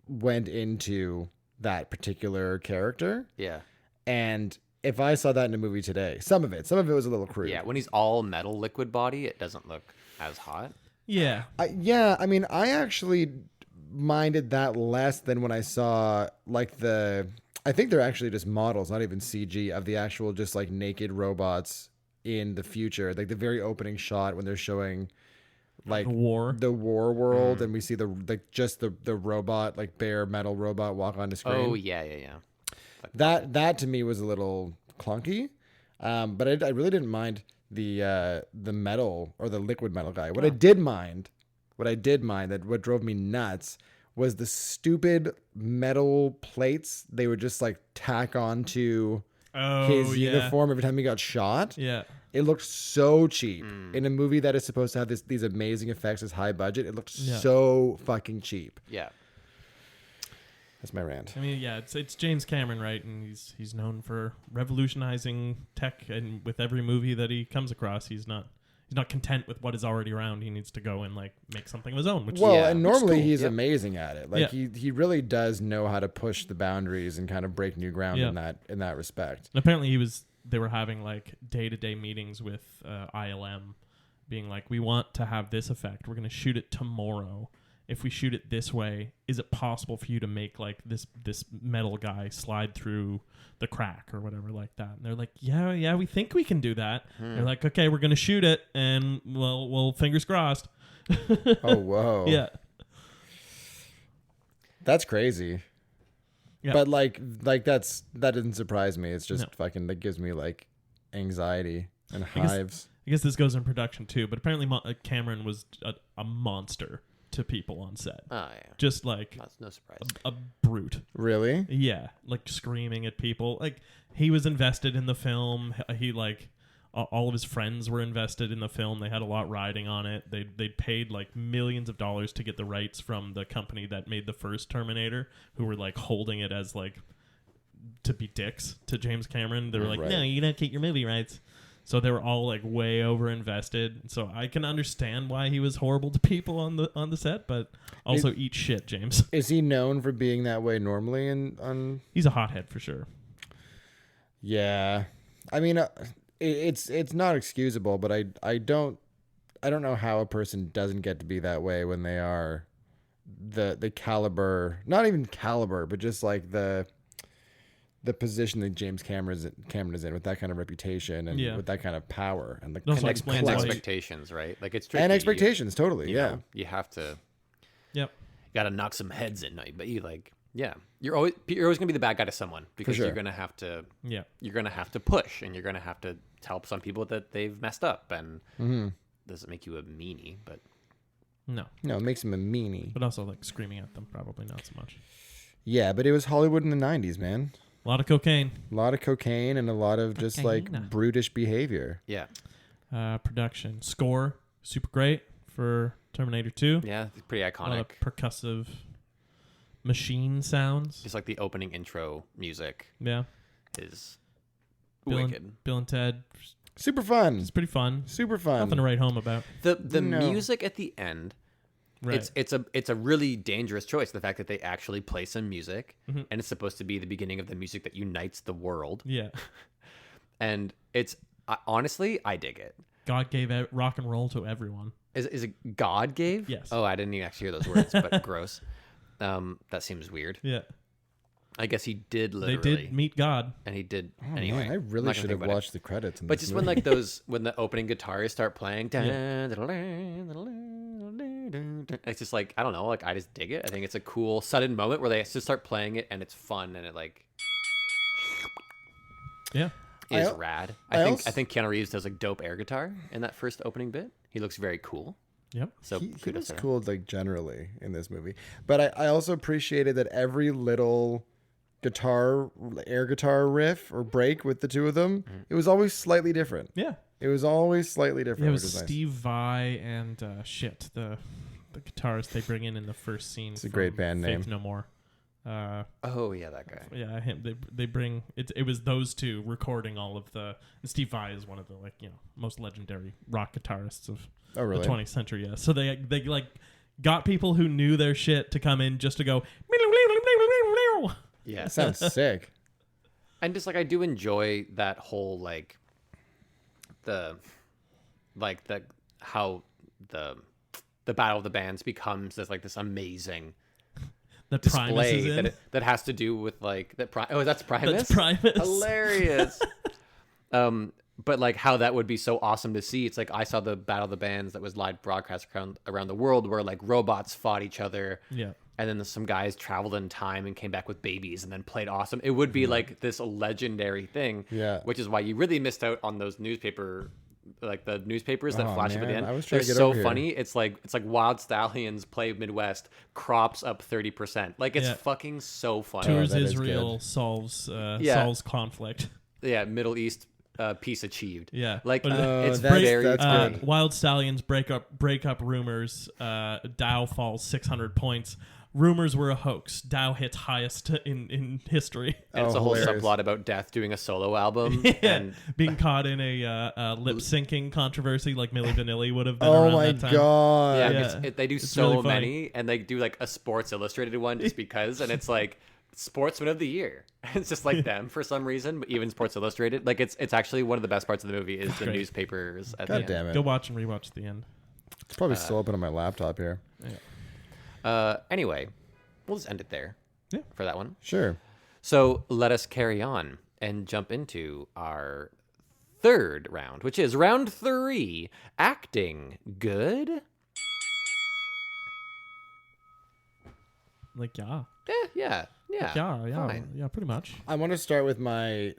went into that particular character. Yeah. And if I saw that in a movie today, some of it was a little crude. Yeah. When he's all metal liquid body, it doesn't look as hot. Yeah. I actually minded that less than when I saw I think they're actually just models, not even CG, of the actual just like naked robots in the future. Like the very opening shot when they're showing like The war. world, and we see the robot, like bare metal robot, walk onto screen. Oh, yeah. That to me was a little clunky, but I really didn't mind the metal or the liquid metal guy. What I did mind, what drove me nuts, was the stupid metal plates they would just like tack onto his uniform every time he got shot. Yeah. It looked so cheap in a movie that is supposed to have these amazing effects as high budget. It looked so fucking cheap. Yeah. That's my rant. I mean, yeah, it's James Cameron, right? And he's known for revolutionizing tech, and with every movie that he comes across, he's not content with what is already around. He needs to go and like make something of his own. Which Well, Yeah. and Which is normally cool. he's Yep. amazing at it. Like Yeah. he really does know how to push the boundaries and kind of break new ground Yeah. in that respect. and apparently he was they were having like day-to-day meetings with ILM, being like, we want to have this effect. We're going to shoot it tomorrow. If we shoot it this way, is it possible for you to make like this metal guy slide through the crack or whatever like that? And they're like, yeah, we think we can do that. They're like, okay, we're going to shoot it, and well, fingers crossed. Oh, whoa. Yeah. That's crazy. Yeah. But like that doesn't surprise me. It's just No. fucking, that gives me like anxiety and hives. I guess this goes in production too, but apparently Cameron was a monster to people on set. Oh, yeah. Just like That's no surprise. a brute. Really? Yeah, like screaming at people. Like, he was invested in the film. He like all of his friends were invested in the film. They had a lot riding on it. They paid like millions of dollars to get the rights from the company that made the first Terminator, who were like holding it as like to be dicks to James Cameron. They were like, Right. no, you don't get your movie rights. So they were all like way over invested. So I can understand why he was horrible to people on the set, but also eat shit, James. Is he known for being that way normally? He's a hothead for sure. Yeah, I mean, it's not excusable, but I don't know how a person doesn't get to be that way when they are the caliber, not even caliber, but just like the position that James Cameron is in with that kind of reputation and Yeah. with that kind of power and the It also And explains and why- expectations, right? Like it's tricky. and expectations, totally, You yeah. know, you have to. Yep. You got to knock some heads in, but you like, yeah, you're always gonna be the bad guy to someone because sure. you're gonna have to. Yeah. You're gonna have to push, and you're gonna have to tell some people that they've messed up, and doesn't make you a meanie, but No. No, it makes him a meanie. But also like screaming at them, probably not so much. Yeah, but it was Hollywood in the 90s, man. A lot of cocaine. A lot of cocaine and a lot of just like Cocaine. brutish behavior. yeah, Production. Score. Super great for Terminator 2. yeah, it's pretty A lot iconic. of percussive machine sounds. Just like the opening intro music Yeah. is Bill wicked. and, Bill and Ted. Super fun. It's pretty fun. Super fun. Nothing to write home about. The No. music at the end. Right. It's a really dangerous choice. The fact that they actually play some music, Mm-hmm. and it's supposed to be the beginning of the music that unites the world. Yeah. And it's honestly, I dig it. God gave rock and roll to everyone. Is it God gave? Yes. Oh, I didn't even actually hear those words, but gross. That seems weird. Yeah. I guess he did They literally. did meet God. And he did Oh, anyway. man, I I'm really not gonna should think have about it. watched the credits. In But this just movie. when like when the opening guitars start playing, it's just like I don't know, like I just dig it. I think it's a cool sudden moment where they just start playing it and it's fun and it like Yeah. is I- rad. I I also- think Keanu Reeves does a dope air guitar in that first opening bit. He looks very cool. Yep. So he kudos was to him. cool, like generally in this movie. But I also appreciated that every little air guitar riff or break with the two of them, it was always slightly different. Yeah. It was always slightly different. It which was is nice. Steve Vai and the guitarist they bring in the first scene. It's a great band name. No More. Oh yeah, that guy. Yeah, him. They bring it. It was those two recording all of the. And Steve Vai is one of the most legendary rock guitarists of Oh, really? the 20th century. Yeah, so they like got people who knew their shit to come in just to go. Yeah. That sounds sick. And just like I do enjoy that whole how the Battle of the Bands becomes this amazing That Primus is display in. that has to do with like that. That's Primus. That's Primus. Hilarious. But like how that would be so awesome to see. It's like I saw the Battle of the Bands that was live broadcast around the world where like robots fought each other. Yeah. And then some guys traveled in time and came back with babies and then played awesome. It would be like this legendary thing. Yeah. Which is why you really missed out on those the newspapers that Oh, flash up at the man. end. I was They're trying to get so over here. funny. It's like Wild Stallions play Midwest, crops up 30%. Like it's Yeah. fucking so funny. Tours that is Israel good. solves conflict. Yeah, Middle East peace achieved. Yeah. Like But it's that's- very that's funny. good. Wild Stallions break up rumors. Dow falls 600 points. Rumors were a hoax. Dow hits highest in history. And it's Oh, a whole hilarious. subplot about Death doing a solo album. Yeah, And being caught in a lip syncing controversy like Milli Vanilli would have been Oh around my that time. god. yeah, Yeah. they do It's so really funny. many, and they do like a Sports Illustrated one just because, and it's like Sportsman of the Year. It's just like them for some reason, but even Sports Illustrated. Like it's actually one of the best parts of the movie is the Great. newspapers at the God end. damn it. Go watch and rewatch the end. It's probably still open on my laptop here. Anyway, we'll just end it there Yeah. for that one. Sure. So let us carry on and jump into our third round, which is round 3, acting good. Like, yeah. Yeah. Yeah, fine. pretty much. I want to start with my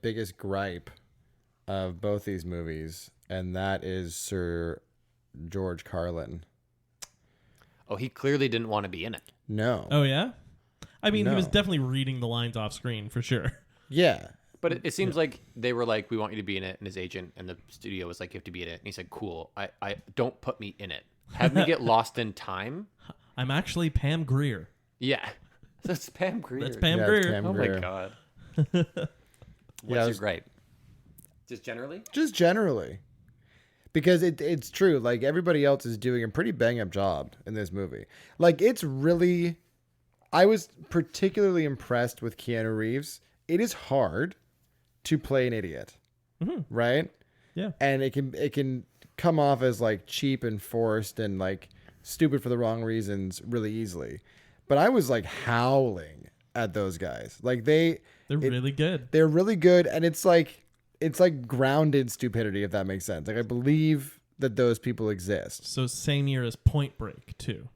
biggest gripe of both these movies, and that is Sir George Carlin. Oh, he clearly didn't want to be in it. No. Oh, yeah? I mean, he was No. definitely reading the lines off screen, for sure. Yeah. But it seems like they were like, we want you to be in it, and his agent and the studio was like, you have to be in it. And he said, cool, I don't put me in it. Have me get lost in time. I'm actually Pam Grier. Yeah. That's Pam Grier. That's Pam Yeah, Grier. it's Pam Oh Grier. my god. Yeah, What's your gripe? Just generally? Just generally. Because it's true. Like, everybody else is doing a pretty bang-up job in this movie. Like, it's really... I was particularly impressed with Keanu Reeves. It is hard to play an idiot. Right? Yeah. And it can come off as, like, cheap and forced and, like, stupid for the wrong reasons really easily. But I was, like, howling at those guys. Like, They're really good. they're really good, and it's like grounded stupidity, if that makes sense. Like, I believe that those people exist. So same year as Point Break, too,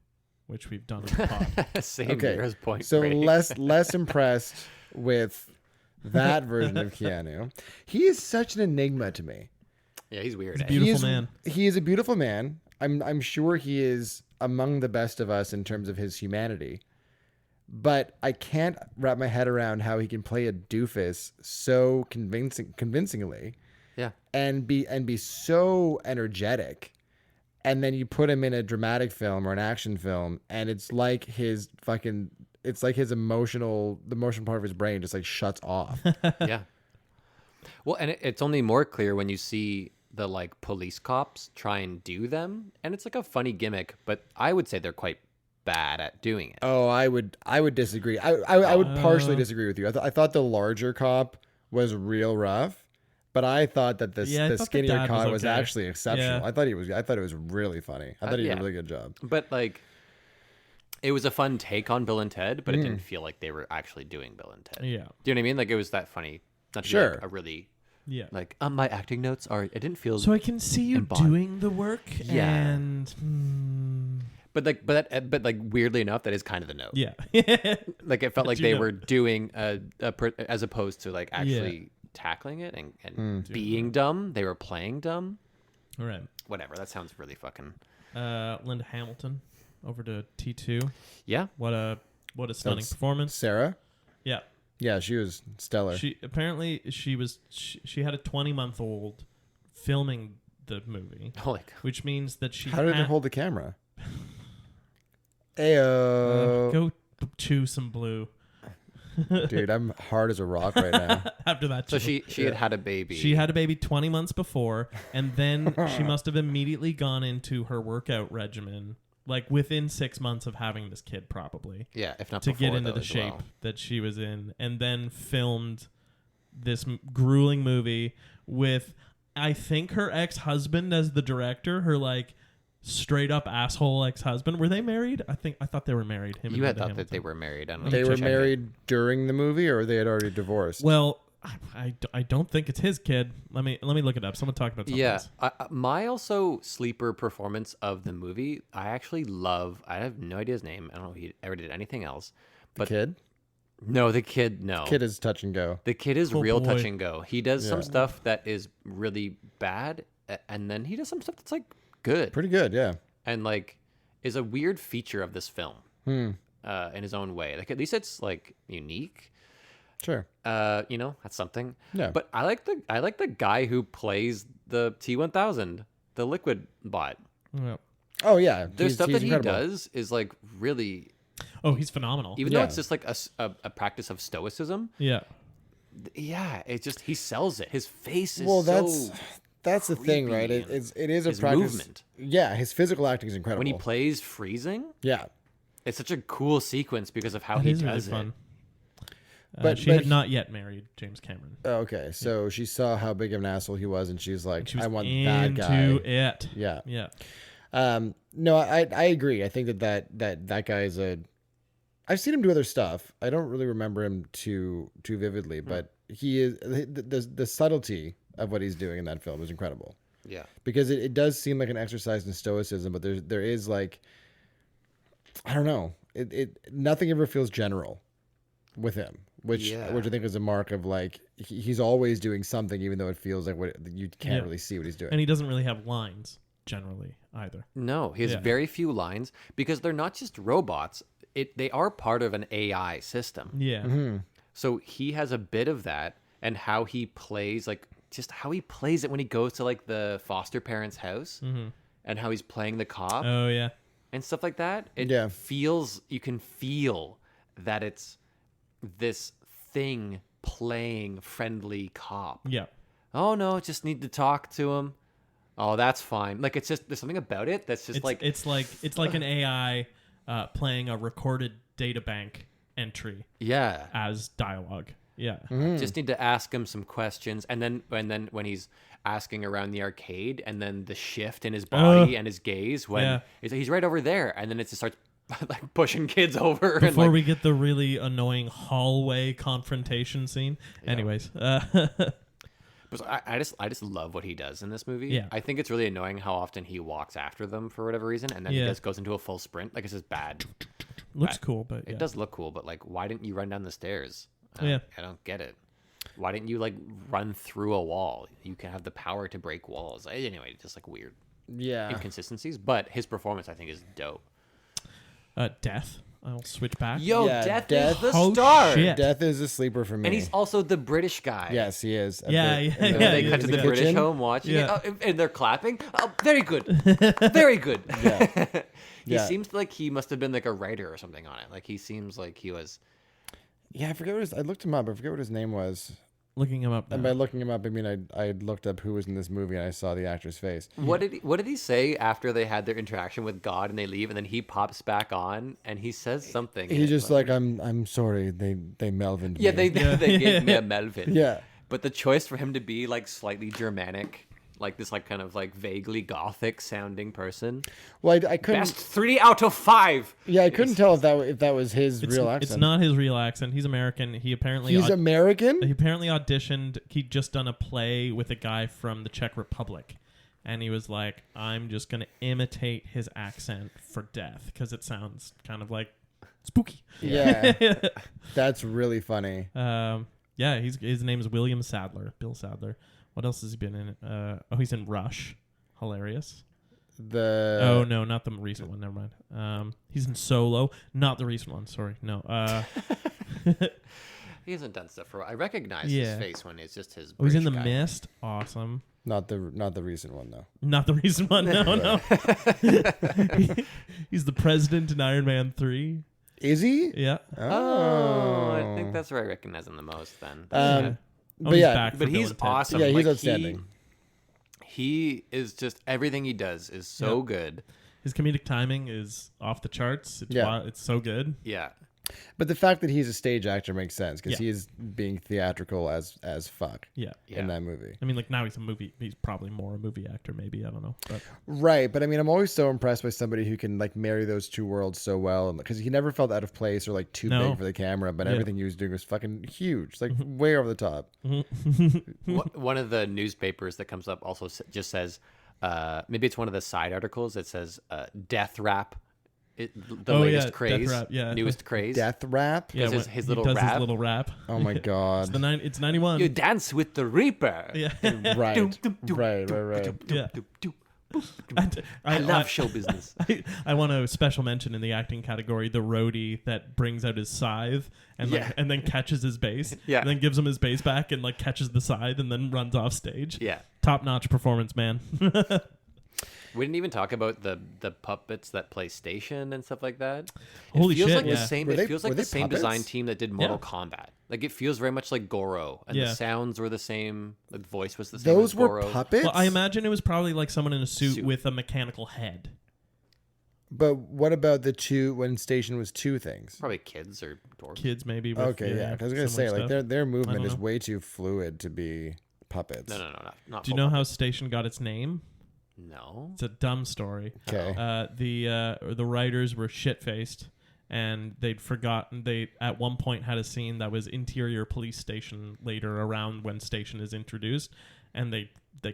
which we've done in the pod. Same Okay, year as Point so Break. less impressed with that version of Keanu. He is such an enigma to me. Yeah, he's weird. He's eh? beautiful He is, man. He is a beautiful man. I'm sure he is among the best of us in terms of his humanity. But I can't wrap my head around how he can play a doofus so convincingly. Yeah. And be so energetic, and then you put him in a dramatic film or an action film, and it's like his the emotional part of his brain just like shuts off. Yeah. Well, and it's only more clear when you see the like police cops try and do them, and it's like a funny gimmick, but I would say they're quite bad at doing it. Oh, I would disagree. I would partially disagree with you. I thought the larger cop was real rough, but I thought that the Yeah, I thought the skinnier dad was cop was okay. actually exceptional. Yeah. I thought it was really funny. I thought he did yeah. a really good job. But like, it was a fun take on Bill and Ted, but it didn't feel like they were actually doing Bill and Ted. Yeah. Do you know what I mean? Like it was that funny. Not to be, Sure. like, a really Yeah. like my acting notes are. It didn't feel. So I can see you embodied. doing the work, Yeah. and but like weirdly enough, that is kind of the note. yeah, Like it felt like you they know. were doing as opposed to like actually tackling it and being dumb. They were playing dumb. all right. Whatever. That sounds really fucking. Linda Hamilton over to T2. Yeah. What a stunning That's performance. Sarah? Yeah, Yeah, she was stellar. she apparently she had a 20-month-old filming the movie, Holy. which means that she How did had, it hold the camera? Ayo. go chew some blue Dude, I'm hard as a rock right now. after that. So chew. she had a baby. She had a baby 20 months before, and then she must have immediately gone into her workout regimen, like within 6 months of having this kid, probably, Yeah, if not to before, get into though, the as shape well. that she was in, and then filmed this grueling movie with, I think, her ex-husband as the director, her like straight up asshole ex-husband. Were they married? I thought they were married. Him and You had Linda thought Hamilton. that they were married. I don't know. They were Check it. married during the movie, or they had already divorced? Well, I don't think it's his kid. Let me look it up. Someone talk about something Yeah, else. my also sleeper performance of the movie. I actually love. I have no idea his name. I don't know if he ever did anything else. But Kid? no, the kid. No, Kid is touch and go. the kid is Oh, real boy. touch and go. He does some Yeah. stuff that is really bad, and then he does some stuff that's like good. Pretty good, yeah. And like is a weird feature of this film in his own way. Like at least it's like unique. Sure. That's something. Yeah. But I like the guy who plays the T-1000, the liquid bot. Yeah. Oh, yeah. The stuff that he incredible. does is like really, Oh, he's phenomenal. even though Yeah. it's just like a practice of stoicism. Yeah. Yeah, it's just he sells it. His face is Well, so that's the thing, right? creepy It is a his practice. movement. Yeah, his physical acting is incredible. when he plays freezing. Yeah. It's such a cool sequence because of how That he is really does it. fun. But she had not yet married James Cameron. Okay, so she saw how big of an asshole he was, and she's like, She was "I want into that guy." it. Yeah. Yeah. No, I agree. I think that guy is a. I've seen him do other stuff. I don't really remember him too vividly, but he is the subtlety of what he's doing in that film is incredible. Yeah. Because it does seem like an exercise in stoicism, but there is like, I don't know, it nothing ever feels general with him, which I think is a mark of like he's always doing something, even though it feels like what you can't really see what he's doing. And he doesn't really have lines generally either. No, he has very few lines because they're not just robots. They are part of an AI system. Yeah. So he has a bit of that, and how he plays, like just how he plays it when he goes to like the foster parents' house, and how he's playing the cop Oh yeah. and stuff like that. It feels, you can feel that it's this thing playing friendly cop. Yeah. Oh no, just need to talk to him. Oh, that's fine. Like it's just, there's something about it that's just it's like an AI playing a recorded databank entry as dialogue. Yeah. Just need to ask him some questions, and then when he's asking around the arcade, and then the shift in his body and his gaze when he's right over there, and then it just starts like pushing kids over. Before and, we get the really annoying hallway confrontation scene. Anyways, I just love what he does in this movie. Yeah. I think it's really annoying how often he walks after them for whatever reason, and then he just goes into a full sprint. Like, it's just bad. looks cool, but It does look cool, but like, why didn't you run down the stairs? Yeah. I don't get it. Why didn't you like run through a wall? You can have the power to break walls. Anyway, just like weird inconsistencies. But his performance, I think, is dope. Death. I'll switch back. Yo, Yeah, Death Death- is the Oh, star. shit. Death is a sleeper for me. And he's also the British guy. Yes, he is. Yeah, They yeah, cut to the yeah. British kitchen? home watching Yeah. it, and they're clapping. Oh, very good, very good. He Yeah. seems like he must have been like a writer or something on it. Like he seems like he was. Yeah, I forget what I looked him up. I forget what his name was. Looking him up. And now. by looking him up, I mean I looked up who was in this movie, and I saw the actor's face. What did he say after they had their interaction with God and they leave, and then he pops back on and he says something. He's just like, I'm sorry, they Melvined yeah, me. they gave me a Melvin. Yeah. But the choice for him to be like slightly Germanic, like this like kind of like vaguely gothic sounding person. Well, I couldn't. Best 3 out of 5. Yeah, I couldn't tell if that was his real accent. It's not his real accent. He's American. He apparently He's American. He apparently auditioned. He'd just done a play with a guy from the Czech Republic, and he was like, "I'm just gonna imitate his accent for Death because it sounds kind of like spooky." Yeah, that's really funny. Yeah, his name is William Sadler. Bill Sadler. What else has he been in? He's in Rush. Hilarious. Oh no, not the recent one. Never mind. He's in Solo. Not the recent one. Sorry, no. He hasn't done stuff for. I recognize his face when it's just his. He's in The British guy. Mist. Awesome. Not the recent one though. Not the recent one. No. He's the president in Iron Man 3. Is he? Yeah. Oh, I think that's where I recognize him the most. Then, But he's yeah, back for but Bill he's and Ted. awesome. Yeah, he's Like, outstanding. He is just everything he does is so good. His comedic timing is off the charts. It's so good. Yeah. But the fact that he's a stage actor makes sense because Yeah. he is being theatrical as fuck Yeah. in that movie. I mean, like now he's probably more a movie actor, maybe. I don't know. But Right, but I mean, I'm always so impressed by somebody who can like marry those two worlds so well, because he never felt out of place or like too No. big for the camera. But Yeah. everything he was doing was fucking huge, like way over the top. One of the newspapers that comes up also just says, maybe it's one of the side articles that says, "Death Rap." The latest Death craze, Rap, yeah. newest craze. Death rap. yeah, his- when his he little does rap. his little rap. Oh my god. It's 91. You dance with the Reaper. Yeah. Right. Right. Yeah. I love show business. I want a special mention in the acting category, the roadie that brings out his scythe and Yeah. and then catches his bass. Yeah. And then gives him his bass back and like catches the scythe and then runs off stage. Yeah. Top notch performance, man. We didn't even talk about the puppets that play Station and stuff like that. Holy it feels shit, like yeah. the same. Were It they- feels were like they the same puppets? design team that did Mortal Kombat. Like it feels very much like Goro, and Yeah. the sounds were the same. The voice was the same. Those as were Goro. puppets. Well, I imagine it was probably like someone in a suit Suit. with a mechanical head. But what about the two when Station was two things? Probably kids or dwarves. Kids maybe. With, Okay, yeah. I was gonna say similar like stuff. their I movement don't is know. way too fluid to be puppets. No, not. Do you know how Station got its name? No. It's a dumb story. Okay. The writers were shit faced, and they'd forgotten. They at one point had a scene that was interior police station later around when Station is introduced, and they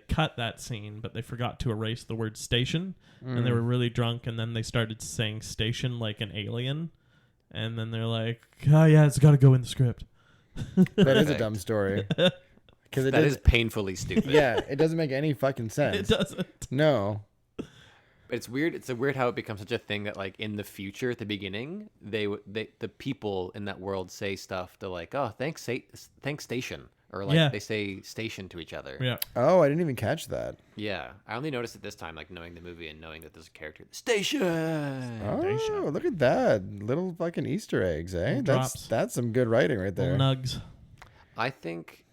cut that scene, but they forgot to erase the word station, and they were really drunk, and then they started saying station like an alien, and then they're like, oh yeah, it's got to go in the script. That is a Perfect. dumb story. Because That is painfully stupid. yeah, it doesn't make any fucking sense. It doesn't. No. But it's weird. It's weird how it becomes such a thing that like in the future, at the beginning, the people in that world say stuff. They're like, oh, thanks station, or like Yeah. they say station to each other. Yeah. Oh, I didn't even catch that. Yeah, I only noticed it this time, like knowing the movie and knowing that there's a character. Station. Oh, look at that. Little fucking Easter eggs, eh? Little drops. That's some good writing right there. Little nugs. I think.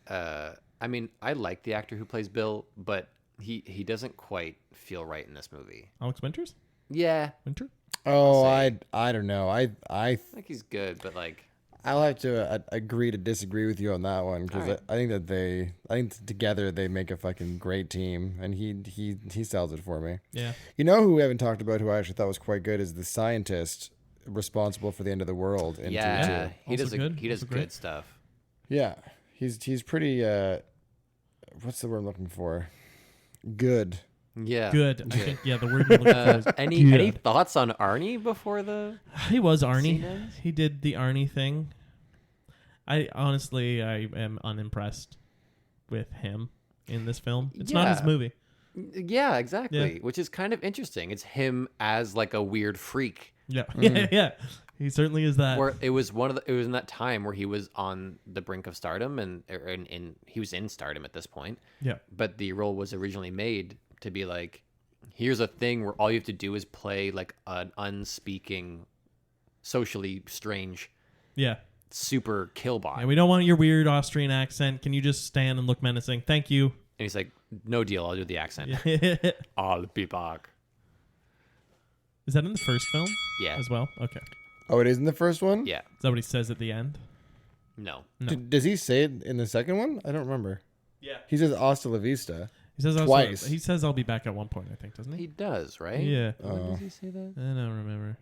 I mean, I like the actor who plays Bill, but he doesn't quite feel right in this movie. Alex Winters. Yeah, Winter. Oh, I'll say. I don't know. I think he's good, but like. I'll have to agree to disagree with you on that one because Alright. I think that I think together they make a fucking great team, and he sells it for me. Yeah. You know who we haven't talked about, who I actually thought was quite good, is the scientist responsible for the end of the world in Yeah, T2. he does Also good. he does Also great. good stuff. Yeah, he's pretty. What's the word I'm looking for? Good. Yeah, Good. I think the word you're looking for is any good. thoughts on Arnie before the? He was Arnie. Scene ends? He did the Arnie thing. I honestly am unimpressed with him in this film. It's not his Yeah. movie. Yeah, exactly. Which is kind of interesting. It's him as like a weird freak. Yeah. Yeah. He certainly is that. Where it was it was in that time where he was on the brink of stardom and he was in stardom at this point. Yeah. But the role was originally made to be like, here's a thing where all you have to do is play like an unspeaking, socially strange, Yeah. super killbot. And we don't want your weird Austrian accent. Can you just stand and look menacing? Thank you. And he's like, no deal, I'll do the accent. Is I'll be back. that in the first film Yeah. as well? Okay. Oh, it is in the first one? Yeah. Is that what he says at the end? No. No. Does he say it in the second one? I don't remember. Yeah. He says "Hasta la vista." He says Twice. He says I'll be back at one point, I think, doesn't he? He does, right? Yeah. When does he say that? I don't remember.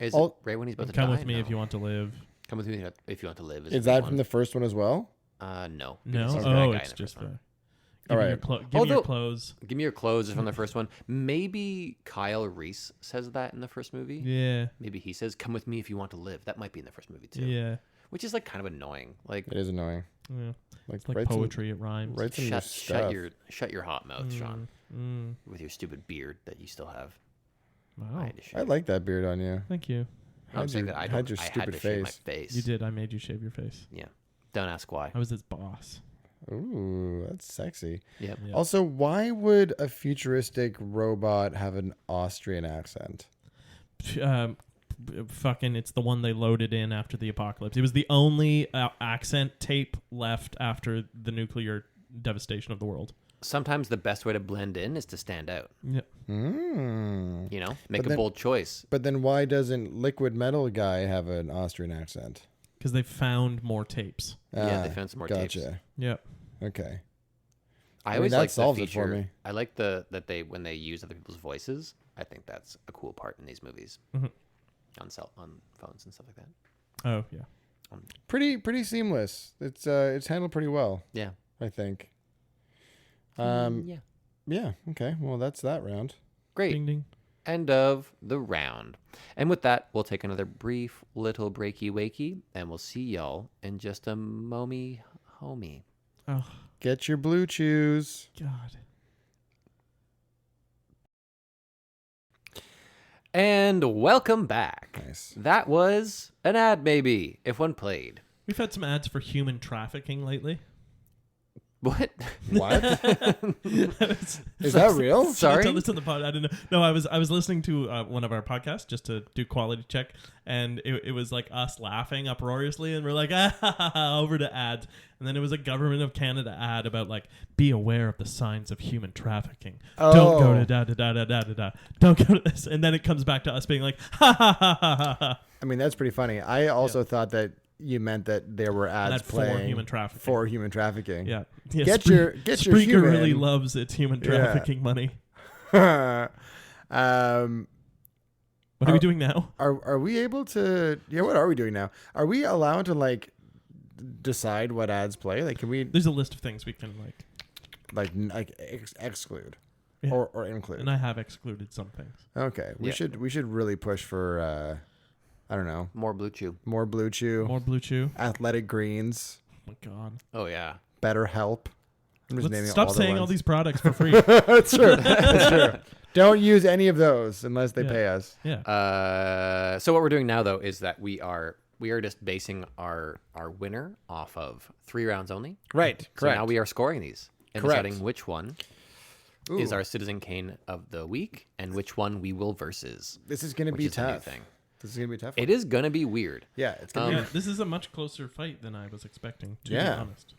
Is Oh. it right when he's about to Come die? with me if you want to live. Come with me if you want to live. Is that from the first one as well? No. No. Because he's the Oh, bad guy it's in the just first one. give me Alright. your give me your Although- clothes. Give me your clothes is from the first one. Maybe Kyle Reese says that in the first movie. Yeah. Maybe he says, "Come with me if you want to live." That might be in the first movie too. Yeah. Which is like kind of annoying. Like, It is annoying. Yeah. Like, It's like write some- poetry. It rhymes. Write some new stuff. shut your hot mouth, Sean, Mm. with your stupid beard that you still have. Wow. I had to shave. I like that beard on you. Thank you. I'm Hide saying your- that I hide don't. your I had stupid to shave my face. face. You did. I made you shave your face. Yeah. Don't ask why. I was his boss. Ooh, that's sexy. Yep. Yeah. Also, why would a futuristic robot have an Austrian accent? Fucking, it's the one they loaded in after the apocalypse. It was the only accent tape left after the nuclear devastation of the world. Sometimes the best way to blend in is to stand out. Yeah. Mm. You know, make But a then- bold choice. But then why doesn't Liquid Metal guy have an Austrian accent? Because they found more tapes. Yeah, they found some more tapes. Gotcha. Yeah. Okay. I mean, always that like the solves it feature. for me. I like that they when they use other people's voices. I think that's a cool part in these movies. Mhm. On phones and stuff like that. Oh, yeah. Pretty seamless. It's handled pretty well, Yeah. I think. Yeah. Yeah. Okay. Well, that's that round. Great. Ding, ding. End of the round. And with that, we'll take another brief little breaky wakey, and we'll see y'all in just a mommy homie. Oh, Get your blue chews. God. And welcome back. Nice. That was an ad, maybe, if one played. We've had some ads for human trafficking lately. What? What? Is Is that real? Sorry? I tell this on the pod? I didn't know. No, I was listening to one of our podcasts just to do quality check, and it was like us laughing uproariously, and we're like, over to ads. And then it was a Government of Canada ad about like, be aware of the signs of human trafficking. Don't go to da da da da da da da. Don't go to this. And then it comes back to us being like, ha ha ha ha ha ha. I mean, that's pretty funny. I also thought that you meant that there were ads Ad for playing human trafficking. For human trafficking. Yeah. Get your Spreaker human. really loves its human trafficking money. um, What are we doing now? are we able to? Yeah, what are we doing now? Are we allowed to like decide what ads play? Like, can we There's a list of things we can like. exclude Yeah. or include? And I have excluded some things. Okay, we should really push for I don't know, More Blue Chew. more Blue Chew, More Blue Chew. Athletic Greens, Oh my god. Oh, yeah. Better Help. I'm just naming Let's stop all the saying all ones. these products for free. That's true. That's true. Don't use any of those unless they Yeah. pay us. Yeah. So what we're doing now, though, is that we are just basing our winner off of 3 rounds only. Right. So Correct. now we are scoring these and Correct. deciding which one is our Citizen Kane of the week and which one we will versus. This is going to which be is the new tough. thing. This is going to be tough. It is gonna be weird. Yeah, it's going to Yeah, this is a much closer fight than I was expecting, to Yeah. be honest.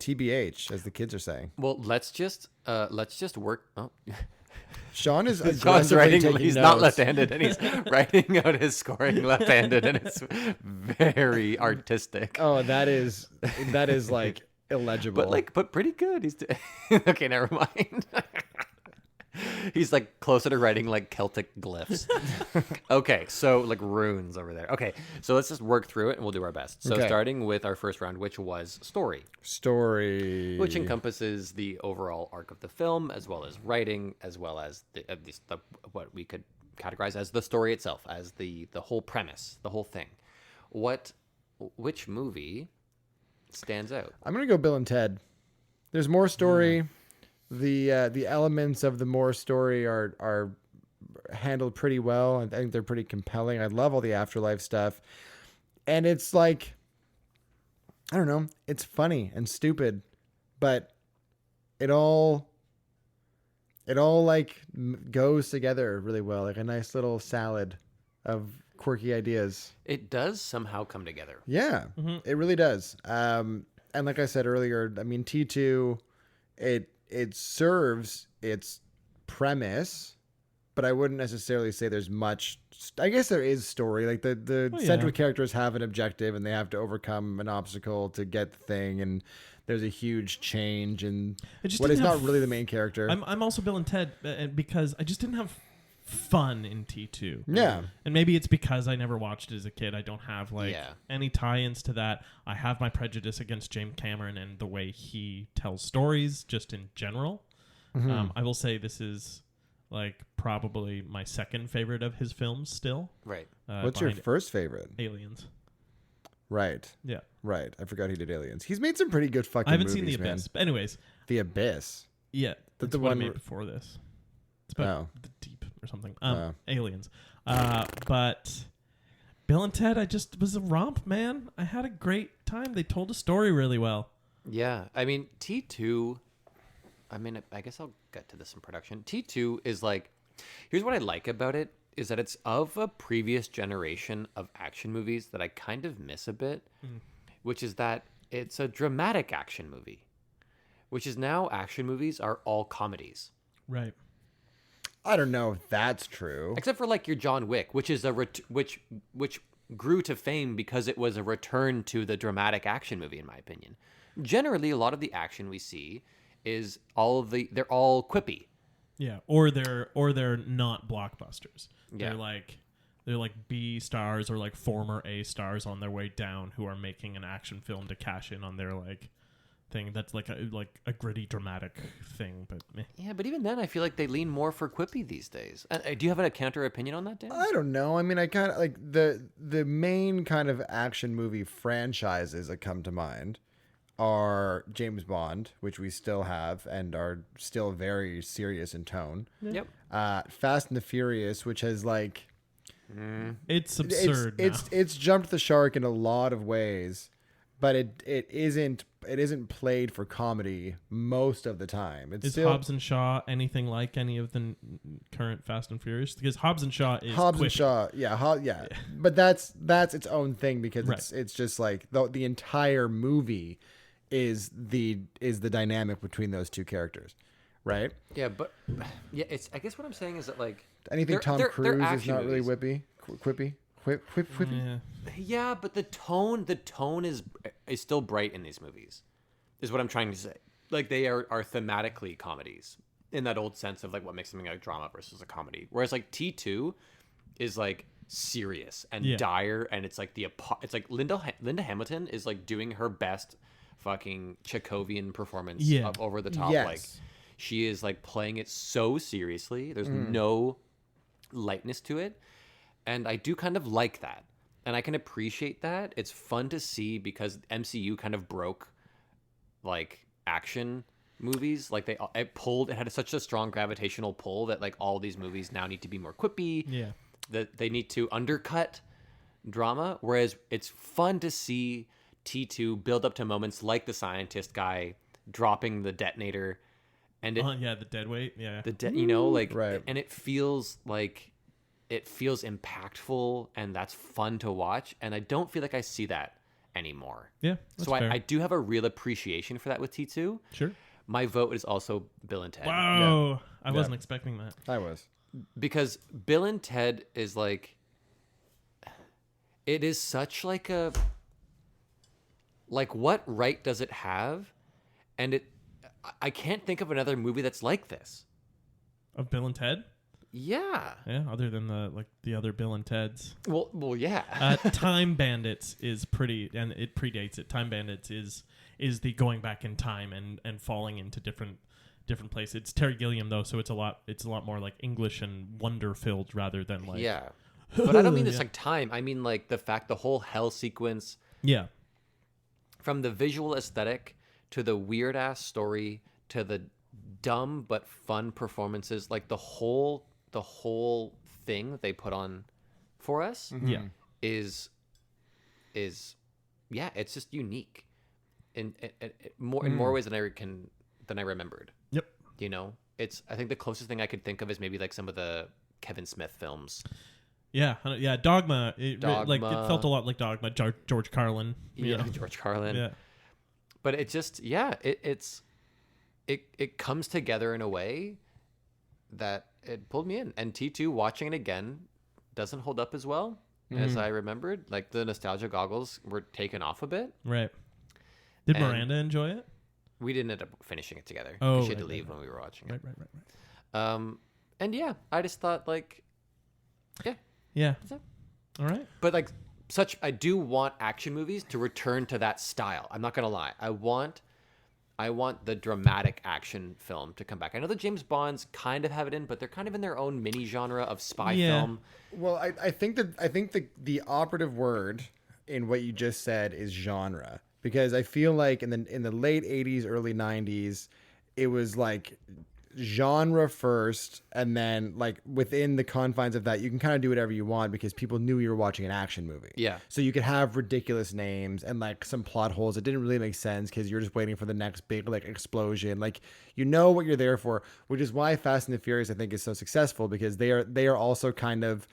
be TBH, as the kids are saying. Well, let's just work. Oh, Sean is Sean's aggressively writing. taking He's not notes. left-handed, and he's writing out his scoring left-handed, and it's very artistic. Oh, that is like illegible. But pretty good. He's okay. Never mind. He's like closer to writing like Celtic glyphs. Okay, so like runes over there. Okay, so let's just work through it and we'll do our best. So Okay. starting with our first round, which was story, story, which encompasses the overall arc of the film, as well as writing, as well as at least what we could categorize as the story itself, as the whole premise, the whole thing. Which movie stands out? I'm gonna go Bill and Ted. There's more story. The elements of the more story are handled pretty well. I think they're pretty compelling. I love all the afterlife stuff, and it's like, I don't know, it's funny and stupid, but it all like goes together really well, like a nice little salad of quirky ideas. It does somehow come together. Yeah, it really does. And like I said earlier, I mean, T2, it serves its premise, but I wouldn't necessarily say there's much. I guess there is story. Like the central characters have an objective and they have to overcome an obstacle to get the thing, and there's a huge change in what is not really the main character. I'm also Bill and Ted because I just didn't have fun in T2. Yeah. And maybe it's because I never watched it as a kid. I don't have Yeah. any tie-ins to that. I have my prejudice against James Cameron and the way he tells stories just in general. I will say this is like probably my second favorite of his films still. Right. What's your behind first favorite? Aliens. Right. Yeah. Right. I forgot he did Aliens. He's made some pretty good fucking I haven't movies, seen The man. Abyss. But anyways, The Abyss. yeah. The That's what one I made where- before this. It's about Oh. the deep or something. Oh. Aliens. But Bill and Ted, it was a romp, man. I had a great time. They told a story really well. Yeah, I mean T2. I mean, I guess I'll get to this in production. T2 is like, here's what I like about it is that it's of a previous generation of action movies that I kind of miss a bit, which is that it's a dramatic action movie, which is now action movies are all comedies. Right. I don't know if that's true. Except for like your John Wick, which is which grew to fame because it was a return to the dramatic action movie, in my opinion. Generally, a lot of the action we see is they're all quippy. Yeah, or they're not blockbusters. Yeah. They're like B stars or like former A stars on their way down who are making an action film to cash in on their like thing. That's like a gritty dramatic thing, but meh. Yeah, but even then, I feel like they lean more for quippy these days. Do you have a counter opinion on that, Dan? I don't know. I mean, I kind of like the main kind of action movie franchises that come to mind are James Bond, which we still have and are still very serious in tone. Yep. Fast and the Furious, which has like It's absurd. It's jumped the shark in a lot of ways, but it isn't played for comedy most of the time. It's Is still Hobbs and Shaw anything like any of the current Fast and Furious? Because Hobbs and Shaw is Hobbs and quippy. Shaw, yeah. But that's its own thing because Right. it's just like the entire movie is the dynamic between those two characters, right? Yeah, but yeah, it's. I guess what I'm saying is that like Anything Tom they're Cruise is action not really movies. quippy. Yeah. Yeah, but the tone is still bright in these movies, is what I'm trying to say. Like they are thematically comedies in that old sense of like what makes something a drama versus a comedy. Whereas like T2 is like serious and Yeah. dire, and it's like it's like Linda Hamilton is like doing her best fucking Chekhovian performance Yeah. of over the top. Yes. Like she is like playing it so seriously. There's no lightness to it. And I do kind of like that. And I can appreciate that. It's fun to see because MCU kind of broke like action movies. Like it had such a strong gravitational pull that like all these movies now need to be more quippy. Yeah. That they need to undercut drama. Whereas it's fun to see T2 build up to moments like the scientist guy dropping the detonator and it, Yeah, the dead weight. Yeah. like, Right. and it feels impactful and that's fun to watch. And I don't feel like I see that anymore. Yeah. That's So fair. I do have a real appreciation for that with T2. Sure. My vote is also Bill and Ted. Wow. I wasn't expecting that. I was. Because Bill and Ted is like, it is such like a, like what right does it have? And I can't think of another movie that's like this. Of Bill and Ted? Yeah. Yeah, other than the other Bill and Ted's. Well, yeah. Time Bandits is pretty, and it predates it. Time Bandits is the going back in time and falling into different places. It's Terry Gilliam though, so it's a lot more like English and wonder filled rather than like Yeah. But I don't mean it's Yeah. like time. I mean like the whole hell sequence, yeah. from the visual aesthetic to the weird ass story to the dumb but fun performances, like the whole thing that they put on for us Yeah. is yeah, it's just unique in more ways than I remembered. Yep. You know, I think the closest thing I could think of is maybe like some of the Kevin Smith films. Yeah. Yeah. Dogma. Like it Dogma. felt a lot like Dogma. George Carlin. you know? George Carlin. Yeah. But it just, yeah, it comes together in a way that it pulled me in. And T2 watching it again doesn't hold up as well as I remembered. Like the nostalgia goggles were taken off a bit. Right. Did And- Miranda enjoy it? We didn't end up finishing it together. Oh, She had to right, leave right, when we were watching Right. it. Right. And yeah, I just thought like, yeah. Yeah. That's it. All right. But like I do want action movies to return to that style. I'm not gonna lie. I want the dramatic action film to come back. I know the James Bonds kind of have it in, but they're kind of in their own mini genre of spy Yeah. film. Well, I think the operative word in what you just said is genre, because I feel like in the late 80s, early 90s, it was like genre first, and then like within the confines of that, you can kind of do whatever you want because people knew you were watching an action movie. Yeah. So you could have ridiculous names and like some plot holes that didn't really make sense because you're just waiting for the next big like explosion. Like you know what you're there for, which is why Fast and the Furious I think is so successful, because they are also kind of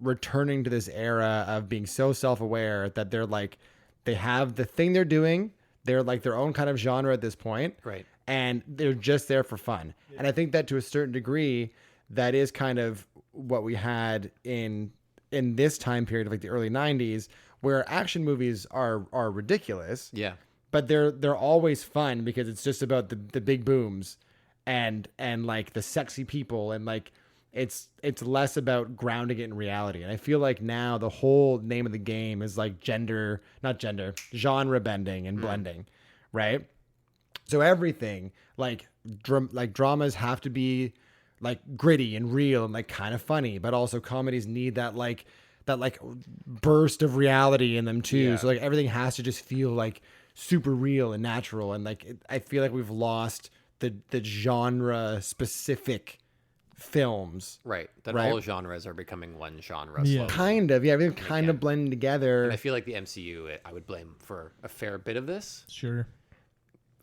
returning to this era of being so self-aware that they're like they have the thing they're doing. They're like their own kind of genre at this point. Right. And they're just there for fun. And I think that to a certain degree, that is kind of what we had in this time period of like the early 90s, where action movies are ridiculous. Yeah. But they're always fun because it's just about the big booms and like the sexy people, and like it's less about grounding it in reality. And I feel like now the whole name of the game is like genre bending and blending, right? So everything like dramas have to be like gritty and real and like kind of funny, but also comedies need that burst of reality in them too. Yeah. So like everything has to just feel like super real and natural. And like I feel like we've lost the genre specific films. Right. That Right. all genres are becoming one genre. Yeah. slowly. Kind of, yeah, they've kind of blended together. And I feel like the MCU, I would blame for a fair bit of this. Sure.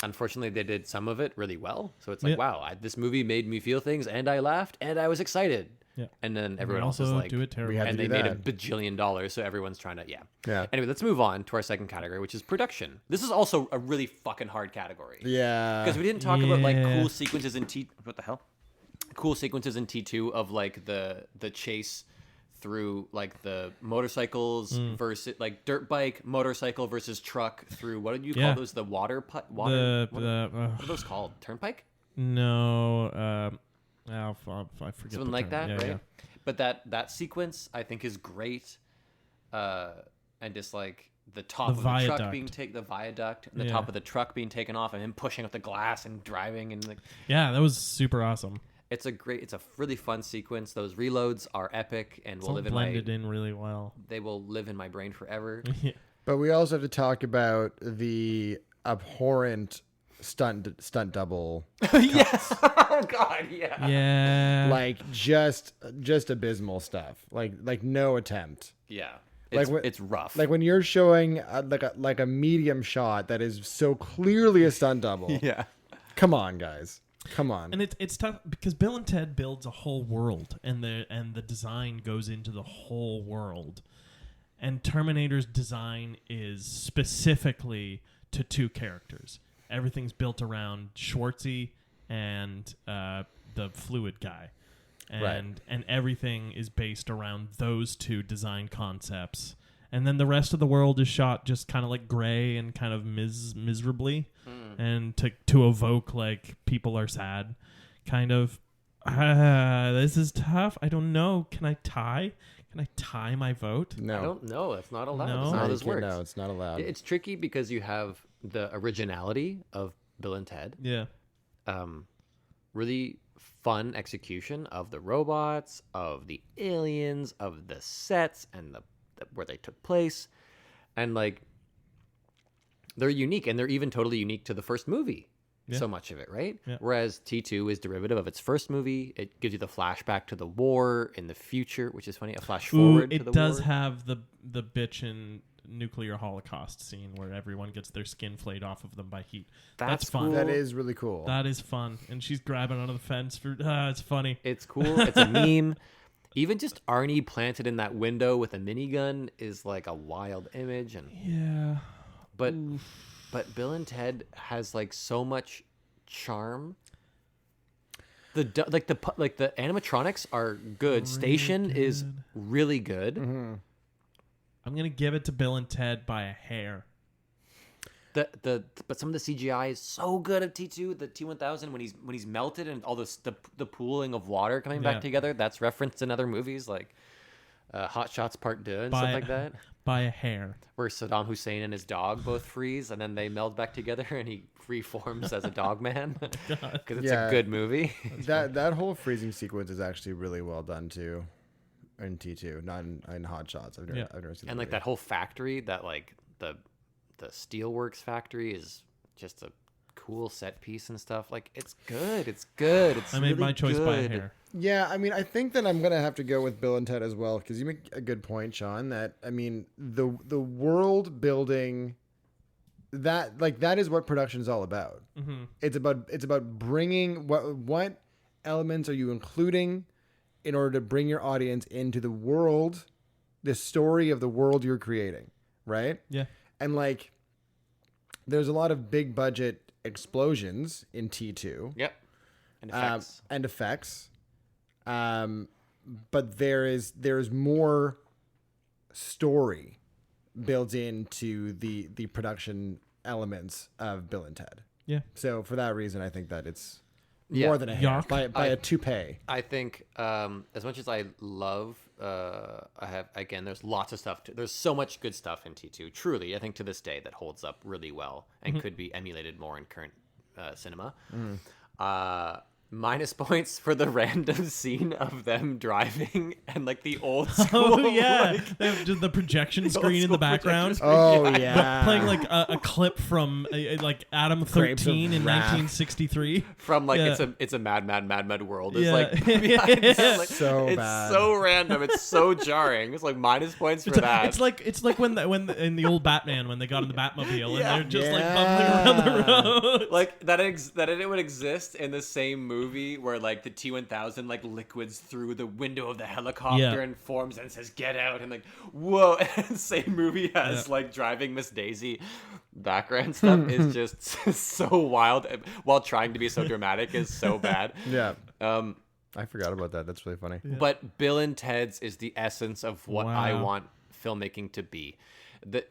Unfortunately, they did some of it really well. So it's like, Yeah. wow, this movie made me feel things, and I laughed, and I was excited. Yeah. And then We everyone else is also like, do it terrible. had to and do they made that. $1 bajillion, so everyone's trying to, yeah. Yeah. Anyway, let's move on to our second category, which is production. This is also a really fucking hard category. Yeah. Because we didn't talk about like Yeah. cool sequences in what the hell? Cool sequences in T2 of like the chase through like the motorcycles versus like dirt bike, motorcycle versus truck through what did you call Yeah. those? The water water. What are The those called? Turnpike? no. I forget. Something the like term. that, Yeah, right? yeah. But that sequence I think is great, and just like the top The of the truck viaduct. being taken, the viaduct, and the Yeah. top of the truck being taken off, and him pushing up the glass and driving, and like Yeah, that was super awesome. it's a really fun sequence. Those reloads are epic and It's will all live in blended my in really well. they will live in my brain forever. Yeah. But we also have to talk about the abhorrent stunt double, Yes. Oh god, yeah. Yeah. like just abysmal stuff. Like no attempt. Yeah. Like It's, when- it's rough. Like when you're showing like a medium shot that is so clearly a stunt double. yeah. Come on, guys. Come on. And it's tough because Bill and Ted builds a whole world, and the design goes into the whole world. And Terminator's design is specifically to two characters. Everything's built around Schwartzy and the fluid guy, and everything is based around those two design concepts. And then the rest of the world is shot just kind of like gray and kind of miserably, and to evoke like people are sad, kind of. This is tough. I don't know. Can I tie my vote? no. I don't know. That's not allowed. No? That's not how you this can't- works. No, it's not allowed. It's tricky because you have the originality of Bill and Ted. Yeah. Really fun execution of the robots, of the aliens, of the sets, and the where they took place, and like they're unique, and they're even totally unique to the first movie. Yeah. So much of it, right? Yeah. Whereas T2 is derivative of its first movie. It gives you the flashback to the war in the future, which is funny. A flash forward. to the It does war. have the bitchin' nuclear holocaust scene where everyone gets their skin flayed off of them by heat. That's fun. cool. That is really cool. That is fun. And she's grabbing onto the fence for it's funny. It's cool. It's a meme. Even just Arnie planted in that window with a minigun is like a wild image, and Yeah. but Bill and Ted has like so much charm. The animatronics are good. Station is really good. I'm gonna give it to Bill and Ted by a hair. But some of the CGI is so good at T2, the T1000 when he's melted and all this the pooling of water coming Yeah. back together. That's referenced in other movies like Hot Shots Part 2 and stuff like that. By a hair. Where Saddam Hussein and his dog both freeze and then they meld back together and he reforms as a dog man because it's Yeah. a good movie. that whole freezing sequence is actually really well done too, in T2, not in Hot Shots. I've never seen. And like that whole factory, that like the steelworks factory is just a cool set piece and stuff. Like it's good. It's I made really my choice by a good. hair. Yeah, I mean, I think that I'm gonna have to go with Bill and Ted as well because you make a good point, Sean. That I mean, the world building, that is what production is all about. Mm-hmm. It's about bringing what elements are you including in order to bring your audience into the world, the story of the world you're creating, right? Yeah. And like, there's a lot of big budget explosions in T2. Yep. And effects. But there's more story built into the production elements of Bill and Ted. Yeah. So for that reason, I think that it's Yeah. more than a hair Yuck. by a toupee. I think as much as I love, there's lots of stuff. There's so much good stuff in T2. Truly, I think to this day that holds up really well and could be emulated more in current cinema. Minus points for the random scene of them driving and like the old school. Oh yeah, like, they have the projection old screen in school the background. projection screen. Oh yeah. Playing like a clip from like Adam Grapes of 13 in Wrath. 1963. From like Yeah. it's a mad world. It's Yeah. like, behind that, like So it's bad. so random. It's so jarring. It's like minus points for that. It's like when in the old Batman when they got in the Batmobile Yeah. and they're just like Yeah. bumbling around the road. like that it would exist in the same movie where like the T-1000 like liquids through the window of the helicopter Yeah. and forms and says get out and like whoa, and same movie has Yeah. like driving Miss Daisy background stuff is just so wild while trying to be so dramatic is so bad. Yeah. Um I forgot about that. That's really funny. But Bill and Ted's is the essence of what I Wow. want filmmaking to be.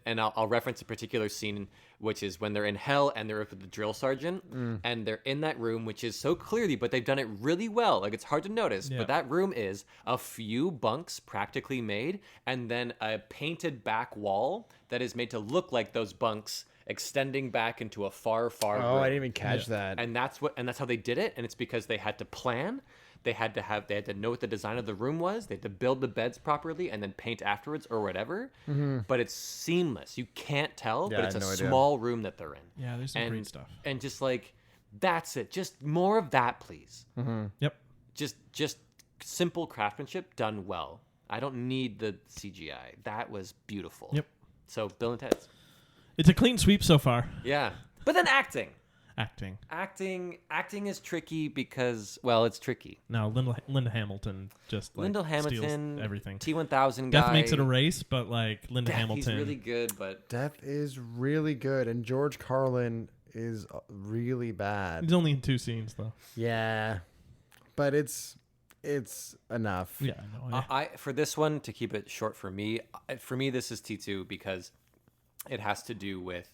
And I'll reference a particular scene, which is when they're in hell and they're with the drill sergeant, and they're in that room, which is so clearly, but they've done it really well. Like, it's hard to notice, Yeah. but that room is a few bunks practically made, and then a painted back wall that is made to look like those bunks extending back into a far room. Oh, I didn't even catch that. And that's how they did it, and it's because they had to plan. They had to know what the design of the room was. They had to build the beds properly and then paint afterwards or whatever. But it's seamless. You can't tell, Yeah, but I it's a had no idea. small room that they're in. Yeah, there's some great stuff. And just like that's it. Just more of that, please. Yep. Just simple craftsmanship done well. I don't need the CGI. That was beautiful. Yep. So Bill and Ted's. It's a clean sweep so far. Yeah. But then acting. Acting. is tricky because, well, it's tricky. No, Linda Hamilton just like Linda Hamilton, steals everything. T-1000 guy. Death makes it a race, but like Linda Hamilton. He's really good, but Death is really good, and George Carlin is really bad. He's only in 2 scenes though. Yeah, but it's enough. Yeah, I know. I for this one, to keep it short for me this is T2 because it has to do with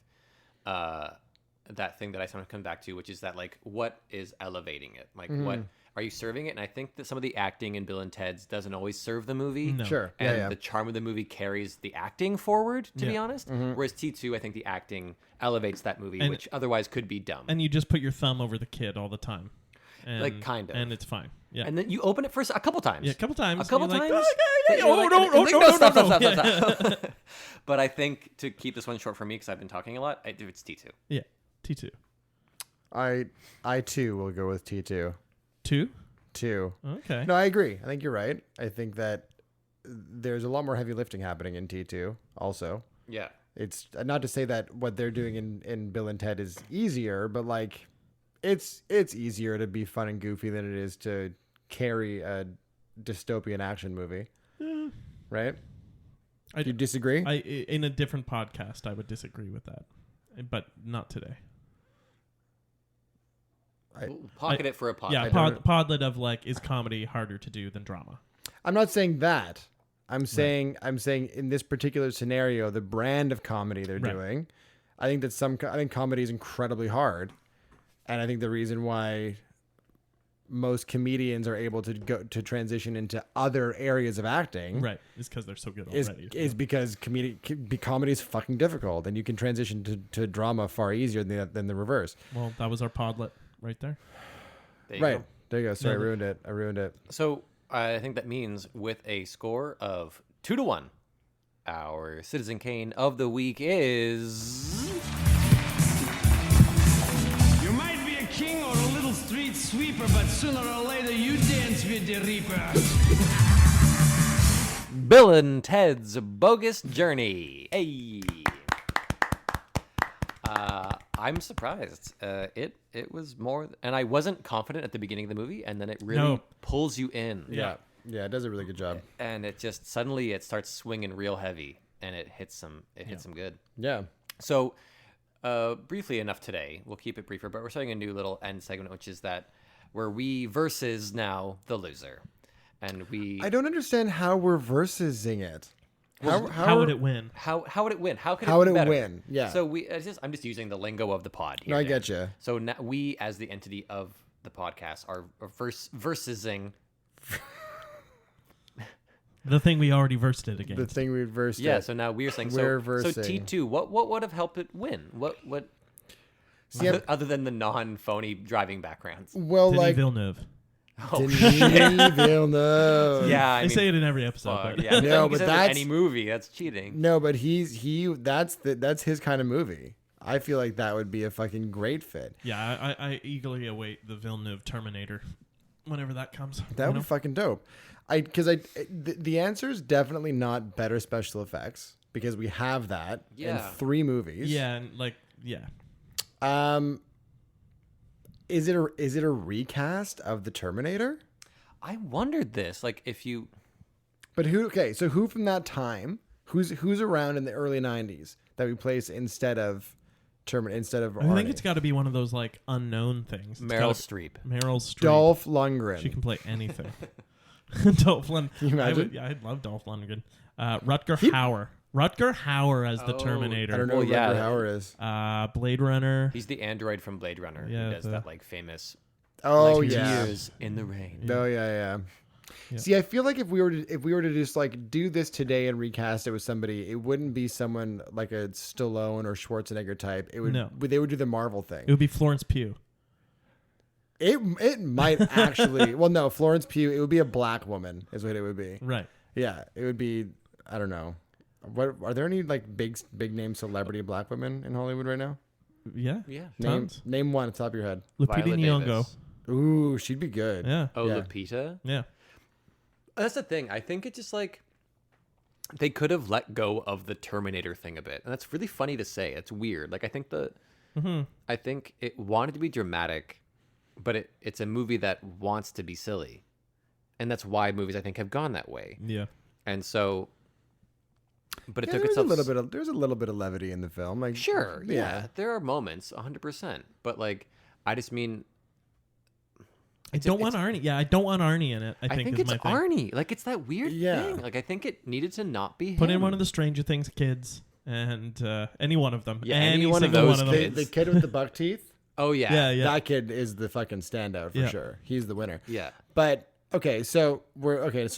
that thing that I sometimes come back to, which is that like what is elevating it? Like what are you serving it? And I think that some of the acting in Bill and Ted's doesn't always serve the movie. No. Sure. And Yeah. the charm of the movie carries the acting forward, to be Yeah. honest. Whereas T2, I think the acting elevates that movie, And- which otherwise could be dumb. And you just put your thumb over the kid all the time. And, Like, kind of. And it's fine. Yeah. And then you open it for a couple times. Yeah, a couple times. A couple You're like, times. "Oh, You're oh, like- no, and- oh, and no, like, no, stop, no, stop, no. stop, stop. But I think to keep this one short for me, because I've been talking a lot, it's T2. Yeah. T2. I too will go with T2. 2? 2. Okay. No, I agree. I think you're right. I think that there's a lot more heavy lifting happening in T2 also. Yeah. It's not to say that what they're doing in Bill and Ted is easier, but like it's easier to be fun and goofy than it is to carry a dystopian action movie. Right? I- Do you disagree? In a different podcast, I would disagree with that, but not today. Pocket it for a podcast. Yeah, podlet of like, is comedy harder to do than drama? I'm not saying that. I'm saying in this particular scenario, the brand of comedy they're Right. doing, I think comedy is incredibly hard, and I think the reason why most comedians are able to go to transition into other areas of acting, Right. It's because they're so good is already. because comedy is fucking difficult, and you can transition to drama far easier than the reverse. Well, that was our podlet right there. There you Right. go. There you go. Sorry, No, I ruined it. So I think that means with a score of 2-1, our Citizen Kane of the week is... You might be a king or a little street sweeper, but sooner or later you dance with the Reaper. Bill and Ted's Bogus Journey. Hey. I'm surprised. It was more, and I wasn't confident at the beginning of the movie, and then it really No. pulls you in. Yeah, it does a really good job. And it just suddenly it starts swinging real heavy, and it hits some good. Yeah. So, briefly enough today, we'll keep it briefer, but we're starting a new little end segment, which is that where we versus now the loser, and we. I don't understand how we're versing it. How would it win? How would it win? How could How it would be it better? win? Yeah. So I'm just using the lingo of the pod here. No, I Dan. get you. So now we, as the entity of the podcast, are versusing. The thing we already versed it against. The thing we versed. Yeah. it. So now we're saying We're so versing. T2. What would have helped it win? What? See, other than the non-phony driving backgrounds. well, Denis like Villeneuve. Oh, Denis Villeneuve. yeah, I They mean, say it in every episode. fuck, But yeah, No, you but said it in that's- any movie. That's cheating. No, but that's his kind of movie. I feel like that would be a fucking great fit. yeah, I eagerly await the Villeneuve Terminator whenever that comes. That would be fucking dope. The answer is definitely not better special effects because we have that in Yeah. 3 movies. Yeah, and like yeah. Is it a recast of the Terminator? I wondered this. Like, if you... But who? Okay, so who from that time? Who's around in the early 90s that we place instead of Arnie? I think it's got to be one of those like unknown things. It's Meryl gotta- Streep. Meryl Streep. Dolph Lundgren. She can play anything. Dolph Lundgren. Can you imagine? I'd love Dolph Lundgren. Rutger Hauer. Rutger Hauer as the Oh, Terminator. I don't know Well, who yeah. Rutger Hauer is. Blade Runner. He's the android from Blade Runner Yeah, who does the- that, like, famous... Oh like, yeah. Tears in the rain. Oh yeah. Yeah. See, I feel like if we were to just like do this today and recast it with somebody, it wouldn't be someone like a Stallone or Schwarzenegger type. It would. No. They would do the Marvel thing. It would be Florence Pugh. It might actually. Well, no, Florence Pugh. It would be a black woman, is what it would be. Right. Yeah, it would be. I don't know. What are there any like big name celebrity black women in Hollywood right now? Yeah. Yeah. Tons. Name one at the top of your head. Lupita Viola Nyong'o. Davis. Ooh, she'd be good. Yeah. Oh, Yeah. Lupita? Yeah. That's the thing. I think it's just like they could have let go of the Terminator thing a bit, and that's really funny to say. It's weird. Like I think I think it wanted to be dramatic, but it's a movie that wants to be silly, and that's why movies I think have gone that way. Yeah. And so, but it Yeah, took there's itself there's a little bit of levity in the film. Like Sure, yeah, there are moments, 100%, but like I just mean. I don't want Arnie. Yeah, I don't want Arnie in it. I I think think is it's my thing. Arnie. Like it's that weird Yeah. thing. Like I think it needed to not be him. Put in one of the Stranger Things kids and any one of them. Yeah, any one of single those one of them. kids. The kid with the buck teeth. Oh yeah. Yeah, yeah. That kid is the fucking standout for Yeah. sure. He's the winner. Yeah. But okay, so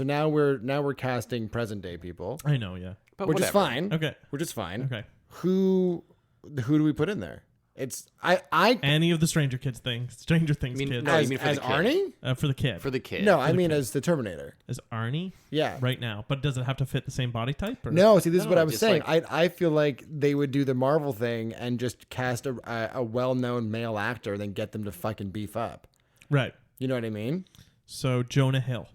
now we're casting present day people, I know. Yeah. But which is whatever. fine. Okay. Which is fine. Okay. Who do we put in there? It's I Any of the Stranger Things I mean, kids. no, you as, mean for as the kid. Arnie? For the kid. For the kid. No, I mean as the Terminator. As Arnie Yeah. right now. But does it have to fit the same body type? Or? No, see, this is No, what I was just saying. like- I feel like they would do the Marvel thing and just cast a well-known male actor, and then get them to fucking beef up. Right. You know what I mean? So Jonah Hill.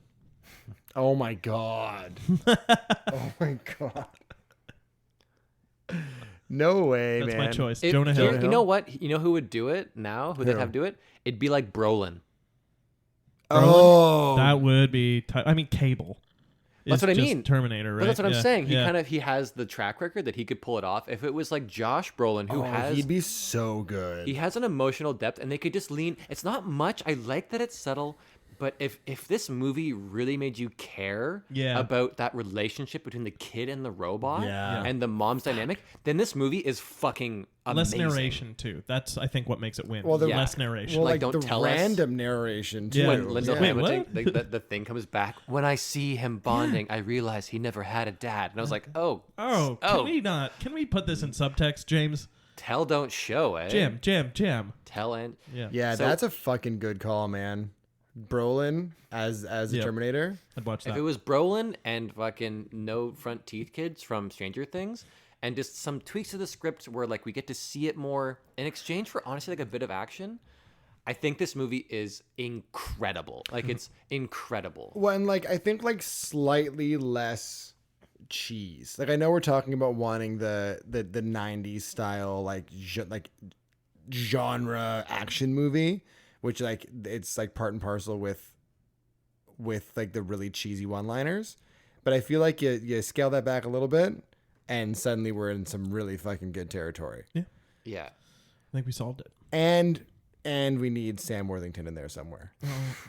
Oh my god. Oh my god. No way, That's man. my choice. If- Jonah Hill. You know what? You know who would do it now? Who they'd Who? have do it? It'd be like Brolin. Oh, That would be. Cable. That's is what I just mean. Terminator, right? But that's what I'm Yeah, saying. yeah. He has the track record that he could pull it off. If it was like Josh Brolin, who has he'd be so good. he has an emotional depth, and they could just lean. It's not much. I like that it's subtle. But if this movie really made you care Yeah. about that relationship between the kid and the robot Yeah. and the mom's dynamic, then this movie is fucking Less amazing. narration too. That's I think what makes it win. Well, the- less narration. well, like, like, don't the tell us. random narration too. Yeah. When Linda Wait, Hamilton, what? the thing comes back. When I see him bonding, I realize he never had a dad. And I was like, oh, Can we put this in subtext, James? tell, don't show, eh? Jam. Tell and Yeah. Yeah, So- that's a fucking good call, man. Brolin as the Yep. Terminator. I'd watch that. If it was Brolin and fucking no front teeth kids from Stranger Things, and just some tweaks to the script where like we get to see it more in exchange for honestly like a bit of action, I think this movie is incredible. Like it's incredible. Well, and like I think like slightly less cheese. Like I know we're talking about wanting the 90s style like genre action movie, which like it's like part and parcel with like the really cheesy one-liners. But I feel like you scale that back a little bit and suddenly we're in some really fucking good territory. Yeah. I think we solved it. And we need Sam Worthington in there somewhere.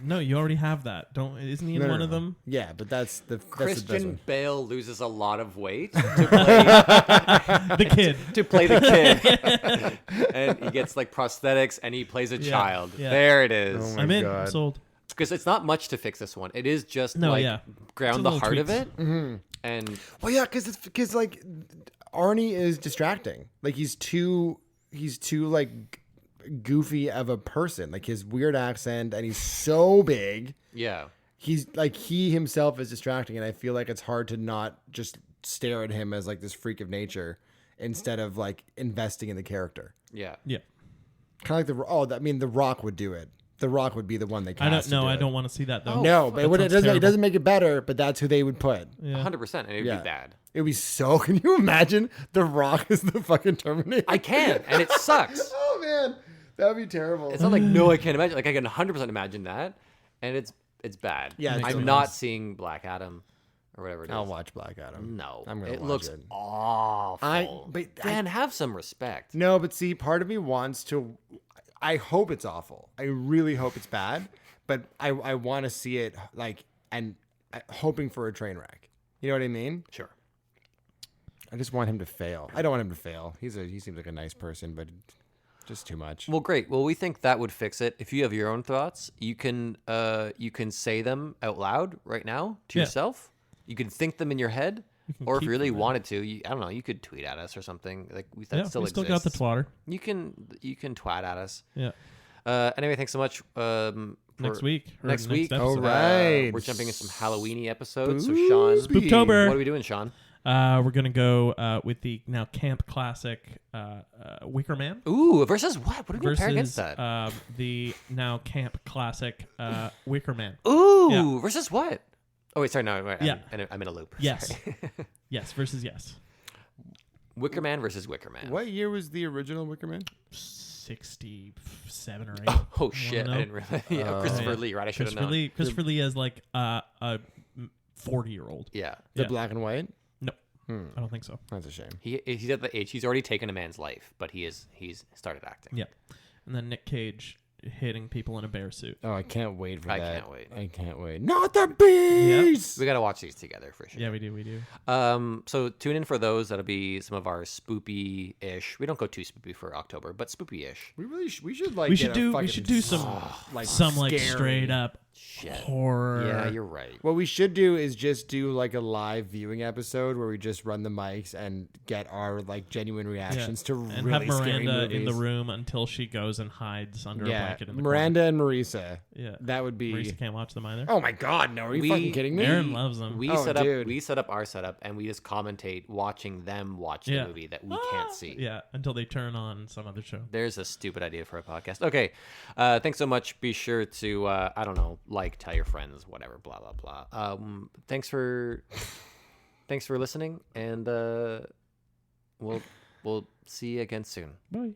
No, you already have that. Isn't he in one of them? Yeah, but that's the best Christian one. Bale loses a lot of weight The kid. to play the kid. And he gets like prosthetics and he plays a child. yeah. There it is. Oh my I'm in. God. Sold. Because it's not much to fix this one. It is just No, like yeah. ground It's a the little heart of tweaks. it. And Well, yeah, because like Arnie is distracting. Like he's too like goofy of a person. Like his weird accent, and he's so big. Yeah. He's like he himself is distracting, and I feel like it's hard to not just stare at him as like this freak of nature instead of like investing in the character. Yeah. Yeah. Kind of like the Rock would do it. The Rock would be the one they cast. I don't want to see that though. No, but That it sounds doesn't. It terrible. doesn't make it better. But that's who they would put. Yeah. 100%. And it would Yeah. be bad. It would be so. Can you imagine The Rock as the fucking Terminator? I can, and it sucks. Oh man, that would be terrible. It's not like no, I can't imagine. Like I can 100% imagine that, and it's bad. Yeah, it's I'm totally not nice. seeing Black Adam or whatever it is. I'll watch Black Adam. No, I'm gonna it watch looks it. awful. Dan, have some respect. No, but see, part of me wants to. I hope it's awful. I really hope it's bad. But I want to see it like and hoping for a train wreck. You know what I mean? Sure. I just want him to fail. I don't want him to fail. He seems like a nice person, but just too much. Well, great. Well, we think that would fix it. If you have your own thoughts, you can say them out loud right now to Yeah. yourself. You can think them in your head, can or if keep you really them in. wanted to, I don't know. You could tweet at us or something. Like that Yeah, still we exists. still got the twatter. You can twat at us. Yeah. Anyway, thanks so much. Next week. or Next week. episode. All right. We're jumping in some Halloweeny episodes. So Sean, Spooktober. what are we doing, Sean? We're gonna go with the now camp classic Wicker Man Ooh, versus what? What are we gonna pair against versus that? the now camp classic Wicker Man. Ooh, yeah. versus what? Oh wait, sorry, no, wait, Yeah. I'm in a loop. Yes. Sorry. Yes versus yes. Wicker Man versus Wicker Man. What year was the original Wicker Man? 67 or 8. Oh shit! I didn't realize. Yeah, Christopher yeah. Lee, right? I should have Christopher known. Lee. Christopher Lee as like a 40-year-old. Yeah, The Yeah. black and white? No, I don't think so. That's a shame. he's at the age. He's already taken a man's life, but he's started acting. Yeah, and then Nick Cage hitting people in a bear suit. Oh, I can't wait for I that. can't wait. I can't wait. Not the beast! We gotta watch these together for sure. Yeah, we do. We do. So tune in for those. That'll be some of our spoopy-ish. We don't go too spoopy for October, but spoopy-ish. We really we should like We get should a do. We fucking should do some like like scary- straight up Shit. horror. Yeah, you're right. What we should do is just do like a live viewing episode where we just run the mics and get our like genuine reactions to and really have scary Miranda movies. in the room until she goes and hides under a Yeah, blanket in the Miranda and Marisa. corner. Yeah, That would be. Marisa can't watch them either. Oh my God! No, are you fucking kidding me? Aaron loves them. We Oh, set dude. up our setup, and we just commentate watching them watch Yeah. the movie that we can't see. Yeah, until they turn on some other show. There's a stupid idea for a podcast. Okay, thanks so much. Be sure to I don't know, like, tell your friends, whatever, blah blah blah. Thanks for listening, and we'll see you again soon. Bye.